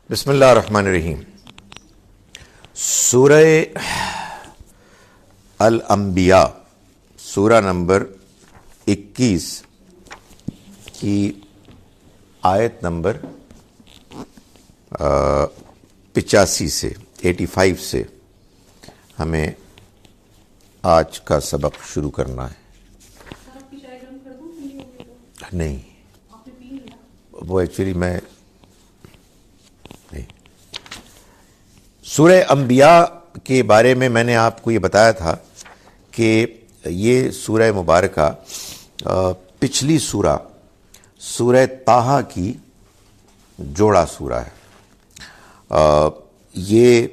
بسم اللہ الرحمن الرحیم۔ سورہ الانبیاء سورہ نمبر 21 کی آیت نمبر 85 سے 85 سے ہمیں آج کا سبق شروع کرنا ہے۔ نہیں، وہ ایکچولی میں سورہ انبیاء کے بارے میں نے آپ کو یہ بتایا تھا کہ یہ سورہ مبارکہ پچھلی سورہ طٰہٰ کی جوڑا سورہ ہے۔ یہ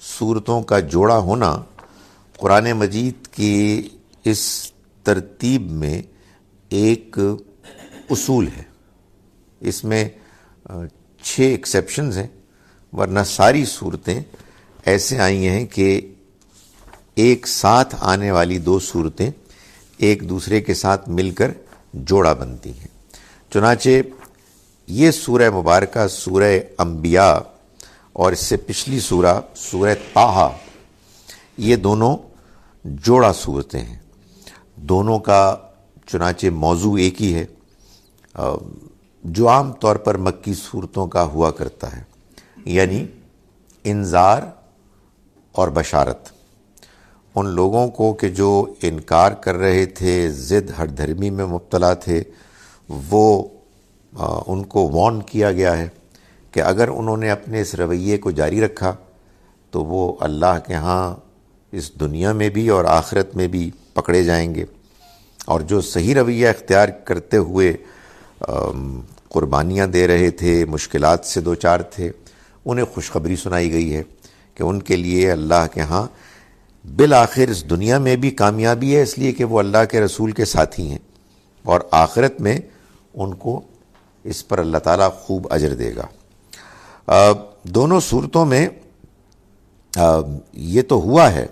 سورتوں کا جوڑا ہونا قرآن مجید کی اس ترتیب میں ایک اصول ہے۔ اس میں 6 ایکسیپشنز ہیں، ورنہ ساری صورتیں ایسے آئی ہیں کہ ایک ساتھ آنے والی 2 صورتیں ایک دوسرے کے ساتھ مل کر جوڑا بنتی ہیں۔ چنانچہ یہ سورہ مبارکہ سورہ انبیاء اور اس سے پچھلی سورہ طٰہٰ، یہ دونوں جوڑا صورتیں ہیں۔ دونوں کا چنانچہ موضوع ایک ہی ہے، جو عام طور پر مکی صورتوں کا ہوا کرتا ہے، یعنی انذار اور بشارت۔ ان لوگوں کو کہ جو انکار کر رہے تھے، ضد ہٹ دھرمی میں مبتلا تھے، وہ ان کو وارن کیا گیا ہے کہ اگر انہوں نے اپنے اس رویے کو جاری رکھا تو وہ اللہ کے ہاں اس دنیا میں بھی اور آخرت میں بھی پکڑے جائیں گے، اور جو صحیح رویہ اختیار کرتے ہوئے قربانیاں دے رہے تھے، مشکلات سے دوچار تھے، انہیں خوشخبری سنائی گئی ہے کہ ان کے لیے اللہ کے ہاں بالآخر اس دنیا میں بھی کامیابی ہے، اس لیے کہ وہ اللہ کے رسول کے ساتھی ہیں، اور آخرت میں ان کو اس پر اللہ تعالیٰ خوب اجر دے گا۔ دونوں صورتوں میں یہ تو ہوا ہے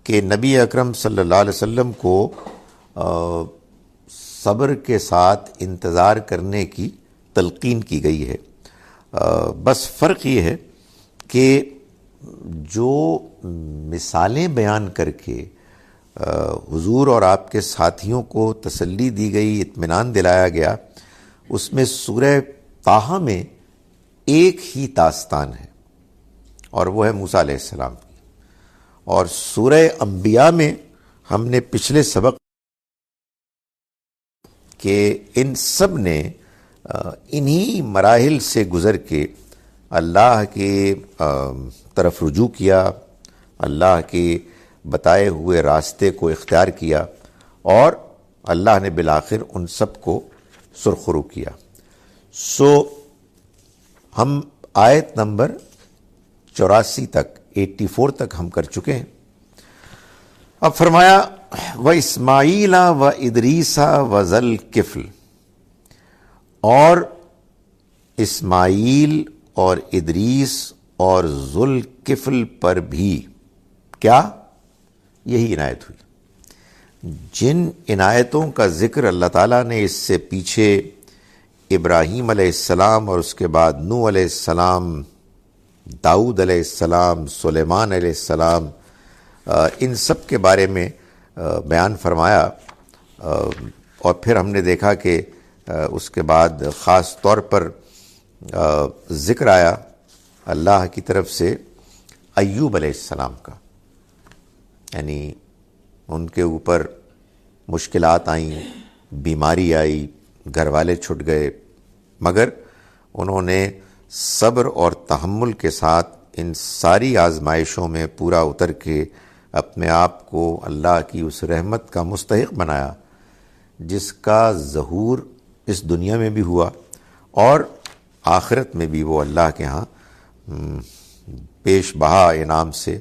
کہ نبی اکرم صلی اللہ علیہ وسلم کو صبر کے ساتھ انتظار کرنے کی تلقین کی گئی ہے۔ بس فرق یہ ہے کہ جو مثالیں بیان کر کے حضور اور آپ کے ساتھیوں کو تسلی دی گئی، اطمینان دلایا گیا، اس میں سورہ طٰہٰ میں ایک ہی داستان ہے، اور وہ ہے موسیٰ علیہ السلام کی۔ اور سورہ انبیاء میں ہم نے پچھلے سبق کہ ان سب نے انہی مراحل سے گزر کے اللہ کے طرف رجوع کیا، اللہ کے بتائے ہوئے راستے کو اختیار کیا، اور اللہ نے بالآخر ان سب کو سرخرو کیا۔ ہم آیت نمبر 84 تک 84 تک ہم کر چکے ہیں۔ اب فرمایا وَإِسْمَاعِيلَ وَإِدْرِيسَ وَذَا الْكِفْلِ، اور اسماعیل اور ادریس اور ذوالکفل پر بھی کیا یہی عنایت ہوئی۔ جن عنایتوں کا ذکر اللہ تعالیٰ نے اس سے پیچھے ابراہیم علیہ السلام اور اس کے بعد نوح علیہ السلام، داؤد علیہ السلام، سلیمان علیہ السلام، ان سب کے بارے میں بیان فرمایا، اور پھر ہم نے دیکھا کہ اس کے بعد خاص طور پر ذکر آیا اللہ کی طرف سے ایوب علیہ السلام کا، یعنی ان کے اوپر مشکلات آئیں، بیماری آئی، گھر والے چھٹ گئے، مگر انہوں نے صبر اور تحمل کے ساتھ ان ساری آزمائشوں میں پورا اتر کے اپنے آپ کو اللہ کی اس رحمت کا مستحق بنایا جس کا ظہور اس دنیا میں بھی ہوا، اور آخرت میں بھی وہ اللہ کے ہاں پیش بہا انعام سے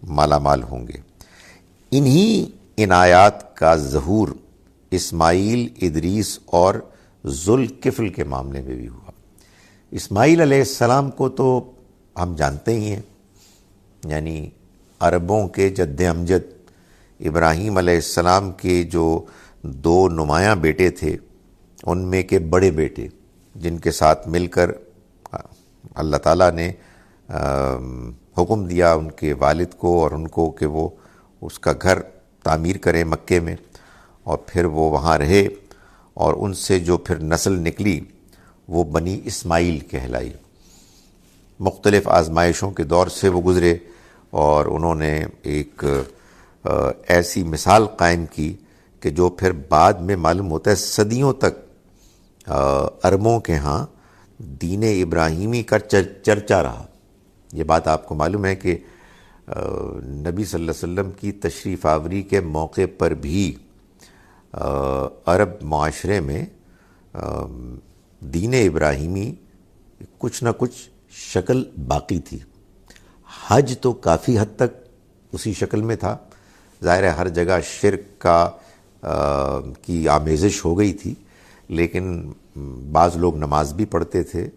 مالا مال ہوں گے۔ انہی عنایات کا ظہور اسماعیل، ادریس اور ذوالکفل کے معاملے میں بھی ہوا۔ اسماعیل علیہ السلام کو تو ہم جانتے ہی ہیں، یعنی عربوں کے جد امجد ابراہیم علیہ السلام کے جو 2 نمایاں بیٹے تھے، ان میں کے بڑے بیٹے جن کے ساتھ مل کر اللہ تعالیٰ نے حکم دیا ان کے والد کو اور ان کو کہ وہ اس کا گھر تعمیر کریں مکے میں، اور پھر وہ وہاں رہے، اور ان سے جو پھر نسل نکلی وہ بنی اسماعیل کہلائی۔ مختلف آزمائشوں کے دور سے وہ گزرے، اور انہوں نے ایک ایسی مثال قائم کی کہ جو پھر بعد میں معلوم ہوتا ہے صدیوں تک عربوں کے ہاں دین ابراہیمی کا چرچا رہا۔ یہ بات آپ کو معلوم ہے کہ نبی صلی اللہ علیہ وسلم کی تشریف آوری کے موقع پر بھی عرب معاشرے میں دین ابراہیمی کچھ نہ کچھ شکل باقی تھی۔ حج تو کافی حد تک اسی شکل میں تھا، ظاہر ہے ہر جگہ شرک کی آمیزش ہو گئی تھی، لیکن بعض لوگ نماز بھی پڑھتے تھے،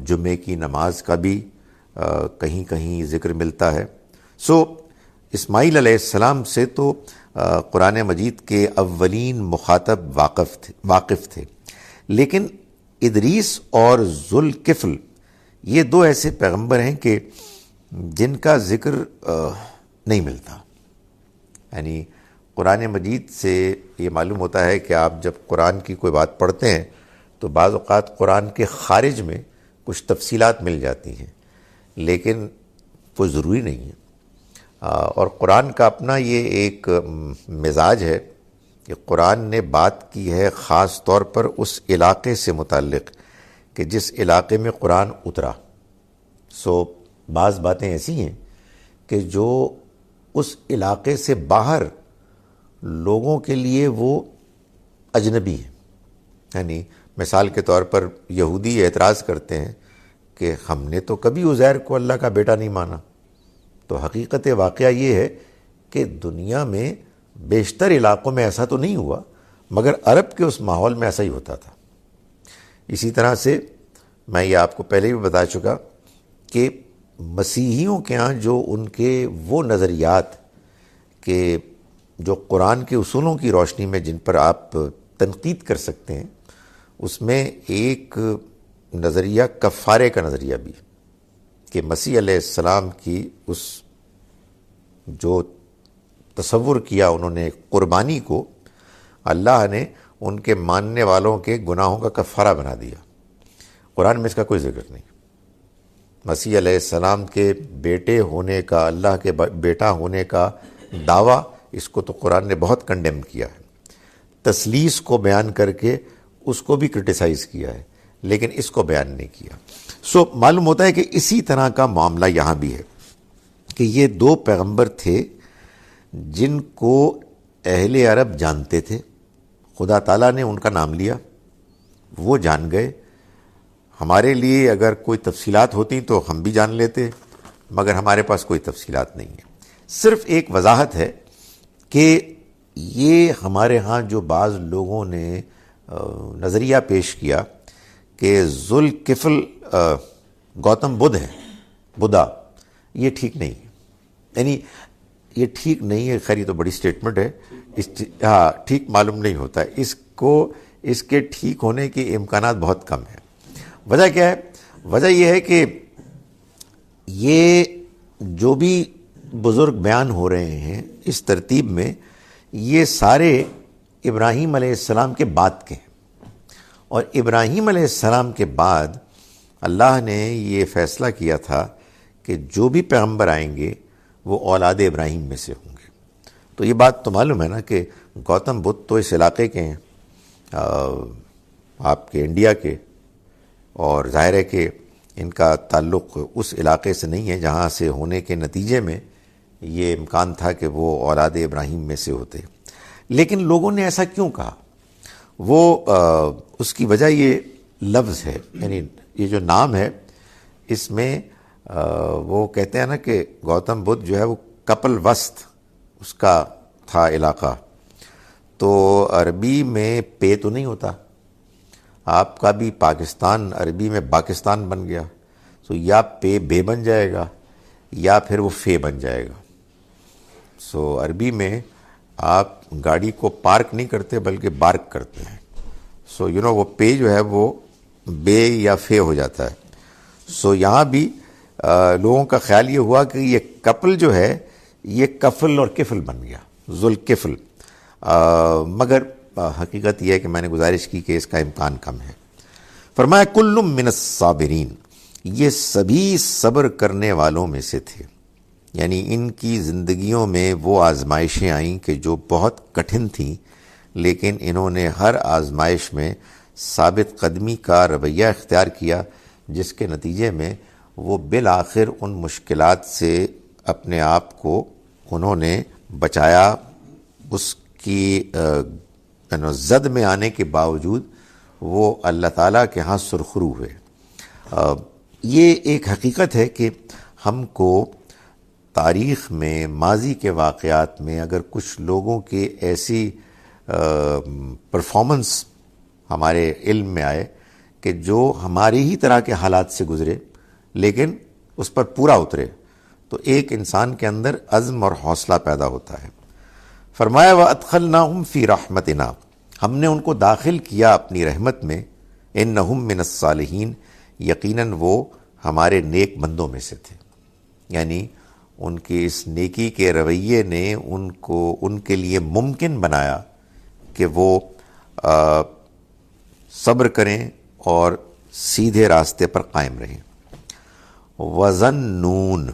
جمعے کی نماز کا بھی کہیں کہیں ذکر ملتا ہے۔ اسماعیل علیہ السلام سے تو قرآن مجید کے اولین مخاطب واقف تھے، لیکن ادریس اور ذوالکفل یہ دو ایسے پیغمبر ہیں کہ جن کا ذکر نہیں ملتا۔ یعنی قرآن مجید سے یہ معلوم ہوتا ہے کہ آپ جب قرآن کی کوئی بات پڑھتے ہیں تو بعض اوقات قرآن کے خارج میں کچھ تفصیلات مل جاتی ہیں، لیکن وہ ضروری نہیں ہے۔ اور قرآن کا اپنا یہ ایک مزاج ہے کہ قرآن نے بات کی ہے خاص طور پر اس علاقے سے متعلق کہ جس علاقے میں قرآن اترا۔ بعض باتیں ایسی ہیں کہ جو اس علاقے سے باہر لوگوں کے لیے وہ اجنبی ہیں۔ یعنی مثال کے طور پر یہودی اعتراض کرتے ہیں کہ ہم نے تو کبھی عزیر کو اللہ کا بیٹا نہیں مانا، تو حقیقت واقعہ یہ ہے کہ دنیا میں بیشتر علاقوں میں ایسا تو نہیں ہوا، مگر عرب کے اس ماحول میں ایسا ہی ہوتا تھا۔ اسی طرح سے میں یہ آپ کو پہلے بھی بتا چکا کہ مسیحیوں کے ہاں جو ان کے وہ نظریات کہ جو قرآن کے اصولوں کی روشنی میں جن پر آپ تنقید کر سکتے ہیں، اس میں ایک نظریہ کفارے کا نظریہ بھی کہ مسیح علیہ السلام کی اس جو تصور کیا انہوں نے قربانی کو، اللہ نے ان کے ماننے والوں کے گناہوں کا کفارہ بنا دیا۔ قرآن میں اس کا کوئی ذکر نہیں۔ مسیح علیہ السلام کے بیٹے ہونے کا، اللہ کے بیٹا ہونے کا دعویٰ، اس کو تو قرآن نے بہت کنڈیم کیا ہے، تثلیث کو بیان کر کے اس کو بھی کرٹیسائز کیا ہے، لیکن اس کو بیان نہیں کیا۔ معلوم ہوتا ہے کہ اسی طرح کا معاملہ یہاں بھی ہے کہ یہ دو پیغمبر تھے جن کو اہل عرب جانتے تھے، خدا تعالیٰ نے ان کا نام لیا، وہ جان گئے۔ ہمارے لیے اگر کوئی تفصیلات ہوتی تو ہم بھی جان لیتے، مگر ہمارے پاس کوئی تفصیلات نہیں ہے۔ صرف ایک وضاحت ہے کہ یہ ہمارے ہاں جو بعض لوگوں نے نظریہ پیش کیا کہ ذوالکفل گوتم بدھ ہے، بدھا، یہ ٹھیک نہیں ہے۔ یعنی یہ ٹھیک نہیں ہے، خیر یہ تو بڑی سٹیٹمنٹ ہے، ہاں ٹھیک معلوم نہیں ہوتا ہے، اس کے ٹھیک ہونے کے امکانات بہت کم ہیں۔ وجہ کیا ہے؟ وجہ یہ ہے کہ یہ جو بھی بزرگ بیان ہو رہے ہیں اس ترتیب میں، یہ سارے ابراہیم علیہ السلام کے بعد کے ہیں، اور ابراہیم علیہ السلام کے بعد اللہ نے یہ فیصلہ کیا تھا کہ جو بھی پیغمبر آئیں گے وہ اولاد ابراہیم میں سے ہوں گے۔ تو یہ بات تو معلوم ہے نا کہ گوتم بدھ تو اس علاقے کے ہیں، آپ کے انڈیا کے، اور ظاہر ہے کہ ان کا تعلق اس علاقے سے نہیں ہے جہاں سے ہونے کے نتیجے میں یہ امکان تھا کہ وہ اولاد ابراہیم میں سے ہوتے۔ لیکن لوگوں نے ایسا کیوں کہا؟ وہ اس کی وجہ یہ لفظ ہے، یعنی یہ جو نام ہے اس میں وہ کہتے ہیں نا کہ گوتم بدھ جو ہے وہ کپل وسط اس کا تھا علاقہ، تو عربی میں پے تو نہیں ہوتا، آپ کا بھی پاکستان عربی میں پاکستان بن گیا، سو یا پے بے بن جائے گا یا پھر وہ فے بن جائے گا۔ سو عربی میں آپ گاڑی کو پارک نہیں کرتے بلکہ بارک کرتے ہیں، سو وہ پے جو ہے وہ بے یا فے ہو جاتا ہے۔ سو یہاں بھی لوگوں کا خیال یہ ہوا کہ یہ کپل جو ہے یہ کفل اور کفل بن گیا، ذوالکفل، مگر حقیقت یہ ہے کہ میں نے گزارش کی کہ اس کا امکان کم ہے۔ فرمایا کل من الصابرین، یہ سبھی صبر کرنے والوں میں سے تھے، یعنی ان کی زندگیوں میں وہ آزمائشیں آئیں کہ جو بہت کٹھن تھیں، لیکن انہوں نے ہر آزمائش میں ثابت قدمی کا رویہ اختیار کیا، جس کے نتیجے میں وہ بالآخر ان مشکلات سے اپنے آپ کو انہوں نے بچایا، اس کی زد میں آنے کے باوجود وہ اللہ تعالیٰ کے ہاں سرخرو ہوئے۔ یہ ایک حقیقت ہے کہ ہم کو تاریخ میں، ماضی کے واقعات میں اگر کچھ لوگوں کے ایسی پرفارمنس ہمارے علم میں آئے کہ جو ہماری ہی طرح کے حالات سے گزرے لیکن اس پر پورا اترے، تو ایک انسان کے اندر عزم اور حوصلہ پیدا ہوتا ہے۔ فرمایا وَأَدْخَلْنَاهُمْ فِي رَحْمَتِنَا، ہم نے ان کو داخل کیا اپنی رحمت میں، اِنَّهُمْ مِنَ الصَّالِحِينَ، یقیناً وہ ہمارے نیک بندوں میں سے تھے، یعنی ان کی اس نیکی کے رویے نے ان کے لیے ممکن بنایا کہ وہ صبر کریں اور سیدھے راستے پر قائم رہیں۔ وَظَنُّونَ،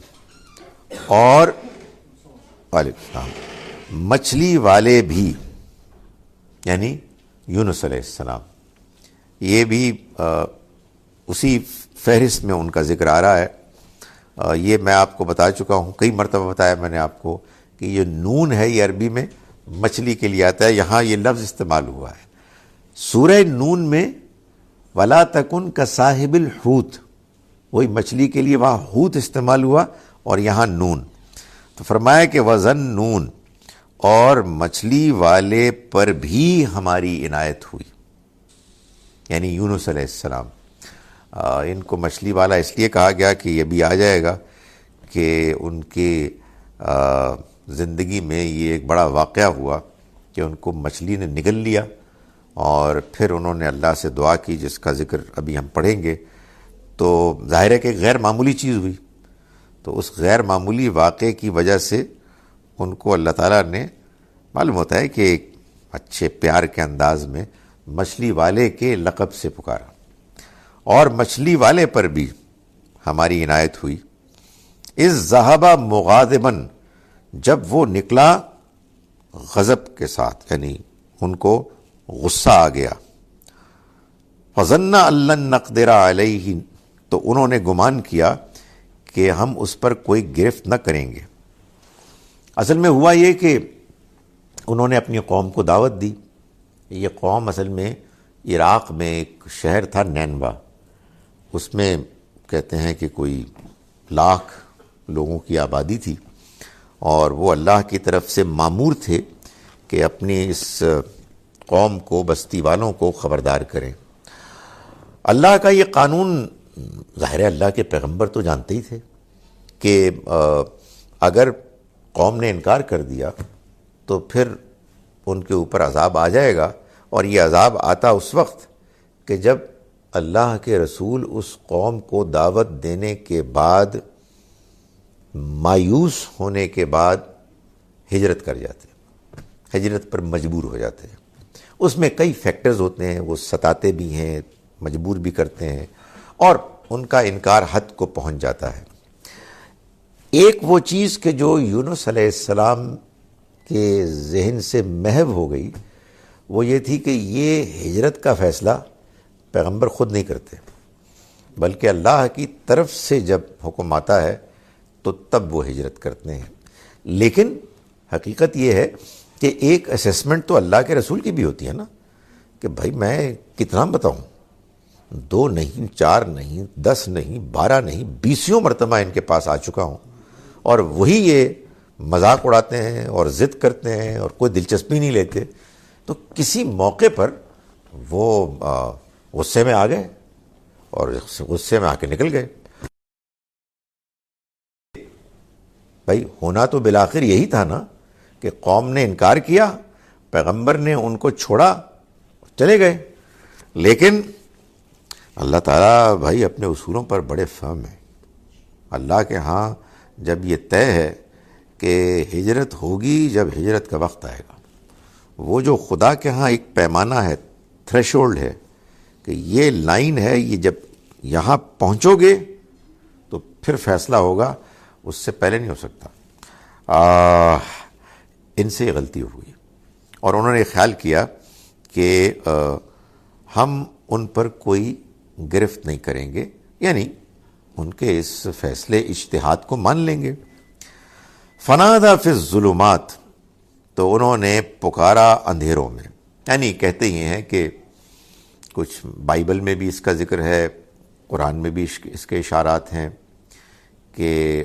اور وعلیکم السلام، مچھلی والے بھی، یعنی یونس علیہ السلام، یہ بھی اسی فہرست میں ان کا ذکر آ رہا ہے۔ یہ میں آپ کو بتا چکا ہوں، کئی مرتبہ بتایا میں نے آپ کو کہ یہ نون ہے، یہ عربی میں مچھلی کے لیے آتا ہے، یہاں یہ لفظ استعمال ہوا ہے۔ سورہ نون میں وَلَا تَكُنْ كَصَاحِبِ الْحُوتِ، وہی مچھلی کے لیے وہاں حوت استعمال ہوا اور یہاں نون، تو فرمایا کہ وَظَنُّونَ، اور مچھلی والے پر بھی ہماری عنایت ہوئی، یعنی یونس علیہ السلام۔ ان کو مچھلی والا اس لیے کہا گیا کہ یہ بھی آ جائے گا کہ ان کی زندگی میں یہ ایک بڑا واقعہ ہوا کہ ان کو مچھلی نے نگل لیا، اور پھر انہوں نے اللہ سے دعا کی، جس کا ذکر ابھی ہم پڑھیں گے۔ تو ظاہر ہے کہ غیر معمولی چیز ہوئی، تو اس غیر معمولی واقعے کی وجہ سے ان کو اللہ تعالیٰ نے، معلوم ہوتا ہے کہ ایک اچھے پیار کے انداز میں مچھلی والے کے لقب سے پکارا، اور مچھلی والے پر بھی ہماری عنایت ہوئی۔ اذ ذہب مغاضبا، جب وہ نکلا غضب کے ساتھ، یعنی ان کو غصہ آ گیا۔ فظن ان لن نقدر علیہ، تو انہوں نے گمان کیا کہ ہم اس پر کوئی گرفت نہ کریں گے۔ اصل میں ہوا یہ کہ انہوں نے اپنی قوم کو دعوت دی۔ یہ قوم اصل میں عراق میں ایک شہر تھا نینوا، اس میں کہتے ہیں کہ کوئی 1 لاکھ لوگوں کی آبادی تھی، اور وہ اللہ کی طرف سے مامور تھے کہ اپنی اس قوم کو، بستی والوں کو خبردار کریں۔ اللہ کا یہ قانون، ظاہر اللہ کے پیغمبر تو جانتے ہی تھے کہ اگر قوم نے انکار کر دیا تو پھر ان کے اوپر عذاب آ جائے گا، اور یہ عذاب آتا اس وقت کہ جب اللہ کے رسول اس قوم کو دعوت دینے کے بعد، مایوس ہونے کے بعد ہجرت کر جاتے، ہجرت پر مجبور ہو جاتے ہیں۔ اس میں کئی فیکٹرز ہوتے ہیں، وہ ستاتے بھی ہیں، مجبور بھی کرتے ہیں، اور ان کا انکار حد کو پہنچ جاتا ہے۔ ایک وہ چیز کہ جو یونس علیہ السلام کے ذہن سے محو ہو گئی، وہ یہ تھی کہ یہ ہجرت کا فیصلہ پیغمبر خود نہیں کرتے، بلکہ اللہ کی طرف سے جب حکم آتا ہے تو تب وہ ہجرت کرتے ہیں۔ لیکن حقیقت یہ ہے کہ ایک اسیسمنٹ تو اللہ کے رسول کی بھی ہوتی ہے نا، کہ بھائی میں کتنا بتاؤں، 2 نہیں، 4 نہیں، 10 نہیں، 12 نہیں، 20 مرتبہ ان کے پاس آ چکا ہوں، اور وہی یہ مذاق اڑاتے ہیں اور ضد کرتے ہیں اور کوئی دلچسپی نہیں لیتے۔ تو کسی موقع پر وہ غصے میں آ گئے اور غصے میں آ کے نکل گئے۔ بھائی ہونا تو بالآخر یہی تھا نا کہ قوم نے انکار کیا، پیغمبر نے ان کو چھوڑا، چلے گئے، لیکن اللہ تعالیٰ بھائی اپنے اصولوں پر بڑے فرم ہیں. اللہ کے ہاں جب یہ طے ہے کہ ہجرت ہوگی جب ہجرت کا وقت آئے گا، وہ جو خدا کے ہاں ایک پیمانہ ہے، تھریشولڈ ہے کہ یہ لائن ہے، یہ جب یہاں پہنچو گے تو پھر فیصلہ ہوگا، اس سے پہلے نہیں ہو سکتا. ان سے یہ غلطی ہوئی اور انہوں نے خیال کیا کہ ہم ان پر کوئی گرفت نہیں کریں گے، یعنی ان کے اس فیصلے اجتہاد کو مان لیں گے. فنادى فی الظلمات، تو انہوں نے پکارا اندھیروں میں. یعنی کہتے ہی ہیں کہ کچھ بائبل میں بھی اس کا ذکر ہے، قرآن میں بھی اس کے اشارات ہیں کہ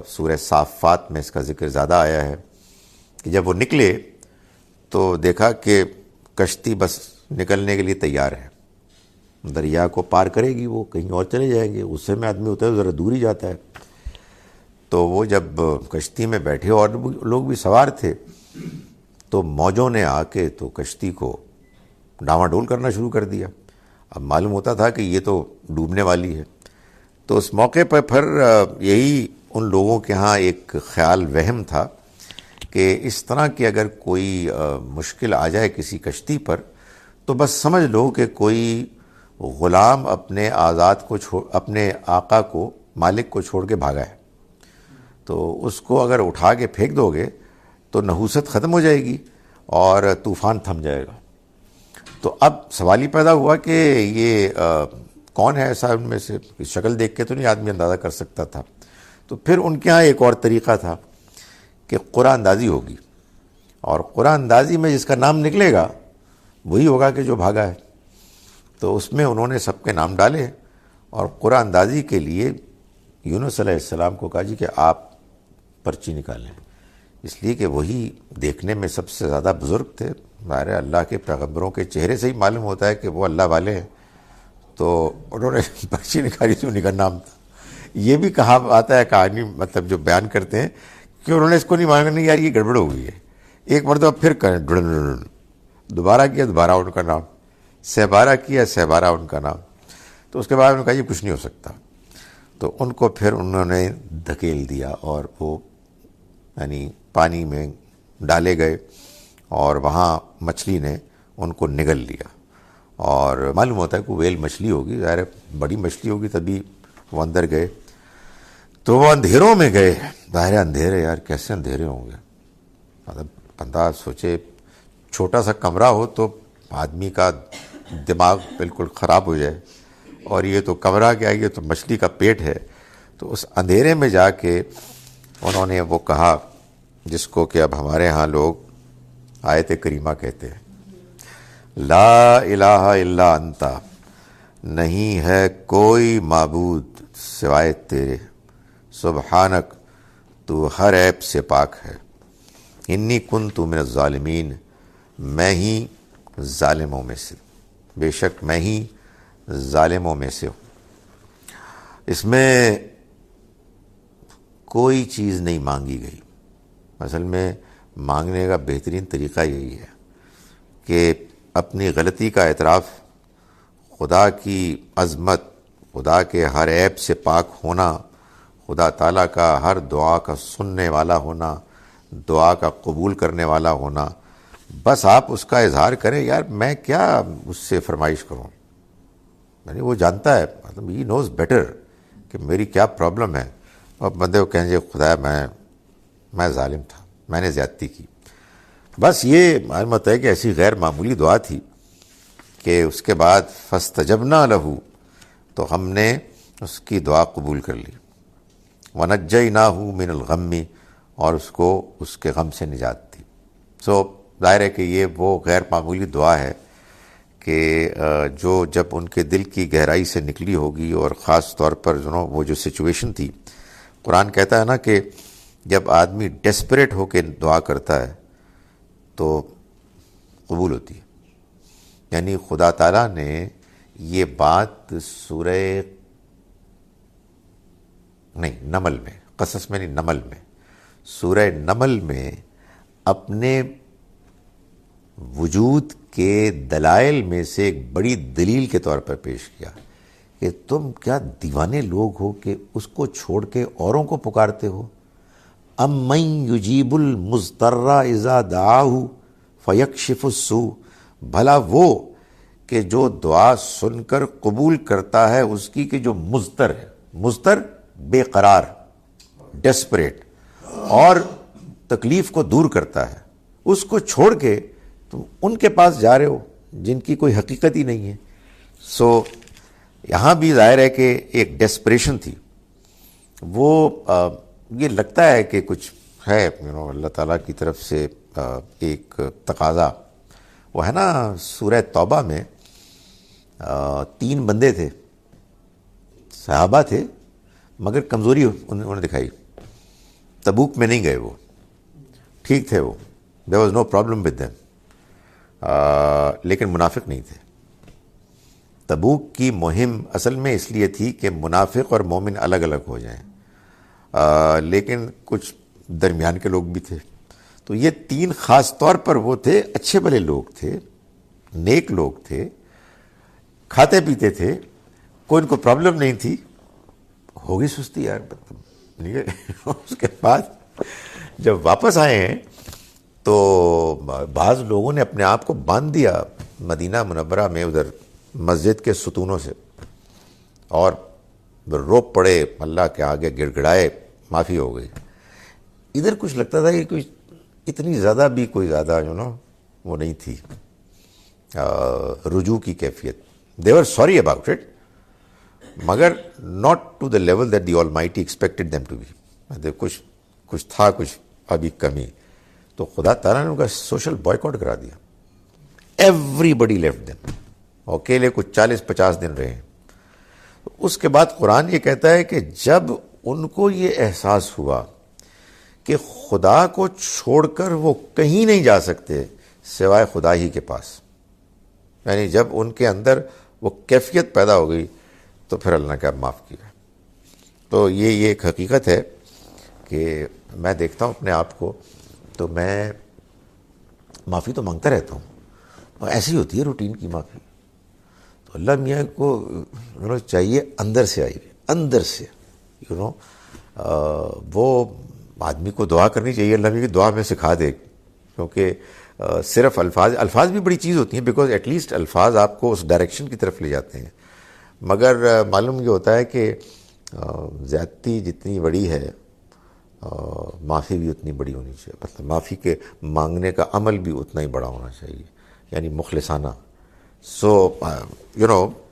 سورہ صافات میں اس کا ذکر زیادہ آیا ہے کہ جب وہ نکلے تو دیکھا کہ کشتی بس نکلنے کے لیے تیار ہے، دریا کو پار کرے گی، وہ کہیں اور چلے جائیں گے. غصے میں آدمی ہوتا ہے ذرا دور ہی جاتا ہے. تو وہ جب کشتی میں بیٹھے اور لوگ بھی سوار تھے تو موجوں نے آ کے تو کشتی کو ڈاواں ڈول کرنا شروع کر دیا. اب معلوم ہوتا تھا کہ یہ تو ڈوبنے والی ہے. تو اس موقع پر پھر یہی ان لوگوں کے ہاں ایک خیال وہم تھا کہ اس طرح کی اگر کوئی مشکل آ جائے کسی کشتی پر تو بس سمجھ لو کہ کوئی غلام اپنے آزاد کو اپنے آقا کو، مالک کو چھوڑ کے بھاگا ہے، تو اس کو اگر اٹھا کے پھینک دو گے تو نحوست ختم ہو جائے گی اور طوفان تھم جائے گا. تو اب سوال ہی پیدا ہوا کہ یہ کون ہے ایسا ان میں سے؟ شکل دیکھ کے تو نہیں آدمی اندازہ کر سکتا تھا. تو پھر ان کے ہاں ایک اور طریقہ تھا کہ قرآن اندازی ہوگی، اور قرآن اندازی میں جس کا نام نکلے گا وہی ہوگا کہ جو بھاگا ہے. تو اس میں انہوں نے سب کے نام ڈالے اور قرآن اندازی کے لیے یونس علیہ السلام کو کہا جی کہ آپ پرچی نکالیں، اس لیے کہ وہی دیکھنے میں سب سے زیادہ بزرگ تھے. ظاہر ہے اللہ کے پیغمبروں کے چہرے سے ہی معلوم ہوتا ہے کہ وہ اللہ والے ہیں. تو انہوں نے پرچی نکالی تو ان کا نام تھا. یہ بھی کہا آتا ہے کہانی، مطلب جو بیان کرتے ہیں کہ انہوں نے اس کو نہیں مانا، نہیں یار یہ گڑبڑ ہو گئی ہے. ایک مرتبہ پھر کریں، دوبارہ کیا، دوبارہ ان کا نام، سہبارہ کیا، سہبارہ ان کا نام. تو اس کے بعد انہوں نے کہا یہ کچھ نہیں ہو سکتا. تو ان کو پھر انہوں نے دھکیل دیا اور وہ یعنی پانی میں ڈالے گئے اور وہاں مچھلی نے ان کو نگل لیا. اور معلوم ہوتا ہے کہ ویل مچھلی ہوگی، ظاہر بڑی مچھلی ہوگی تبھی وہ اندر گئے. تو وہ اندھیروں میں گئے. ظاہر اندھیرے، یار کیسے اندھیرے ہوں گے؟ مطلب بندہ سوچے چھوٹا سا کمرہ ہو تو آدمی کا دماغ بالکل خراب ہو جائے، اور یہ تو کمرہ کیا، یہ تو مچھلی کا پیٹ ہے. تو اس اندھیرے میں جا کے انہوں نے وہ کہا جس کو کہ اب ہمارے ہاں لوگ آیت کریمہ کہتے ہیں، لا الہ الا انت، نہیں ہے کوئی معبود سوائے تیرے، سبحانک، تو ہر عیب سے پاک ہے، انی کنت من الظالمین، میں ہی ظالموں میں سے، بے شک میں ہی ظالموں میں سے ہوں. اس میں کوئی چیز نہیں مانگی گئی. اصل میں مانگنے کا بہترین طریقہ یہی ہے کہ اپنی غلطی کا اعتراف، خدا کی عظمت، خدا کے ہر عیب سے پاک ہونا، خدا تعالیٰ کا ہر دعا کا سننے والا ہونا، دعا کا قبول کرنے والا ہونا. بس آپ اس کا اظہار کریں، یار میں کیا اس سے فرمائش کروں، یعنی وہ جانتا ہے، مطلب ہی نوز بیٹر کہ میری کیا پرابلم ہے. اور بندے کو کہیں گے خدا میں ظالم تھا، میں نے زیادتی کی. بس یہ معلومات ہے کہ ایسی غیر معمولی دعا تھی کہ اس کے بعد فاستجبنا لہ، تو ہم نے اس کی دعا قبول کر لی. ونجیناہ من الغم، اور اس کو اس کے غم سے نجات دی. سو ظاہر ہے کہ یہ وہ غیر معمولی دعا ہے کہ جو جب ان کے دل کی گہرائی سے نکلی ہوگی، اور خاص طور پر وہ جو سچویشن تھی، قرآن کہتا ہے نا کہ جب آدمی ڈیسپریٹ ہو کے دعا کرتا ہے تو قبول ہوتی ہے. یعنی خدا تعالیٰ نے یہ بات سورہ نمل میں، قصص میں نہیں، نمل میں، سورہ نمل میں اپنے وجود کے دلائل میں سے ایک بڑی دلیل کے طور پر پیش کیا کہ تم کیا دیوانے لوگ ہو کہ اس کو چھوڑ کے اوروں کو پکارتے ہو. امن یجیب المضطر اذا دعاہ فیکشف السوء، بھلا وہ کہ جو دعا سن کر قبول کرتا ہے اس کی کہ جو مضطر ہے، مضطر بے قرار، ڈیسپریٹ، اور تکلیف کو دور کرتا ہے، اس کو چھوڑ کے تم ان کے پاس جا رہے ہو جن کی کوئی حقیقت ہی نہیں ہے. سو یہاں بھی ظاہر ہے کہ ایک ڈیسپریشن تھی. وہ یہ لگتا ہے کہ کچھ ہے اللہ تعالیٰ کی طرف سے ایک تقاضا. وہ ہے نا سورہ توبہ میں 3 بندے تھے، صحابہ تھے مگر کمزوری انہوں نے دکھائی. تبوک میں نہیں گئے، وہ ٹھیک تھے، وہ there was no problem with them، لیکن منافق نہیں تھے. تبوک کی مہم اصل میں اس لیے تھی کہ منافق اور مومن الگ الگ ہو جائیں، لیکن کچھ درمیان کے لوگ بھی تھے. تو یہ 3 خاص طور پر وہ تھے، اچھے بھلے لوگ تھے، نیک لوگ تھے، کھاتے پیتے تھے، کوئی ان کو پرابلم نہیں تھی. ہوگی سستی یار. اس کے بعد جب واپس آئے ہیں تو بعض لوگوں نے اپنے آپ کو باندھ دیا مدینہ منورہ میں ادھر مسجد کے ستونوں سے، اور رو پڑے، اللہ کے آگے گڑ گڑائے، معافی ہو گئی. ادھر کچھ لگتا تھا کہ کوئی اتنی زیادہ بھی کوئی زیادہ وہ نہیں تھی رجوع کی کیفیت. they were sorry about it مگر not to the level that the Almighty expected them to be. کچھ تھا، کچھ ابھی کمی. تو خدا تعالیٰ نے ان کا سوشل بائیکاٹ کرا دیا. ایوری بڈی لیفٹ دیم. اکیلے کچھ 40-50 دن رہے. اس کے بعد قرآن یہ کہتا ہے کہ جب ان کو یہ احساس ہوا کہ خدا کو چھوڑ کر وہ کہیں نہیں جا سکتے سوائے خدا ہی کے پاس، یعنی جب ان کے اندر وہ کیفیت پیدا ہو گئی تو پھر اللہ نے معاف کیا. تو یہ ایک حقیقت ہے کہ میں دیکھتا ہوں اپنے آپ کو تو میں معافی تو مانگتا رہتا ہوں، اور ایسی ہوتی ہے روٹین کی معافی. تو اللہ میاں کو چاہیے اندر سے آئی، اندر سے وہ آدمی کو دعا کرنی چاہیے. اللہ میاں کی دعا میں سکھا دے، کیونکہ صرف الفاظ بھی بڑی چیز ہوتی ہیں، بیکاز ایٹ لیسٹ الفاظ آپ کو اس ڈائریکشن کی طرف لے جاتے ہیں. مگر معلوم یہ ہوتا ہے کہ زیادتی جتنی بڑی ہے معافی بھی اتنی بڑی ہونی چاہیے. مطلب معافی کے مانگنے کا عمل بھی اتنا ہی بڑا ہونا چاہیے، یعنی مخلصانہ.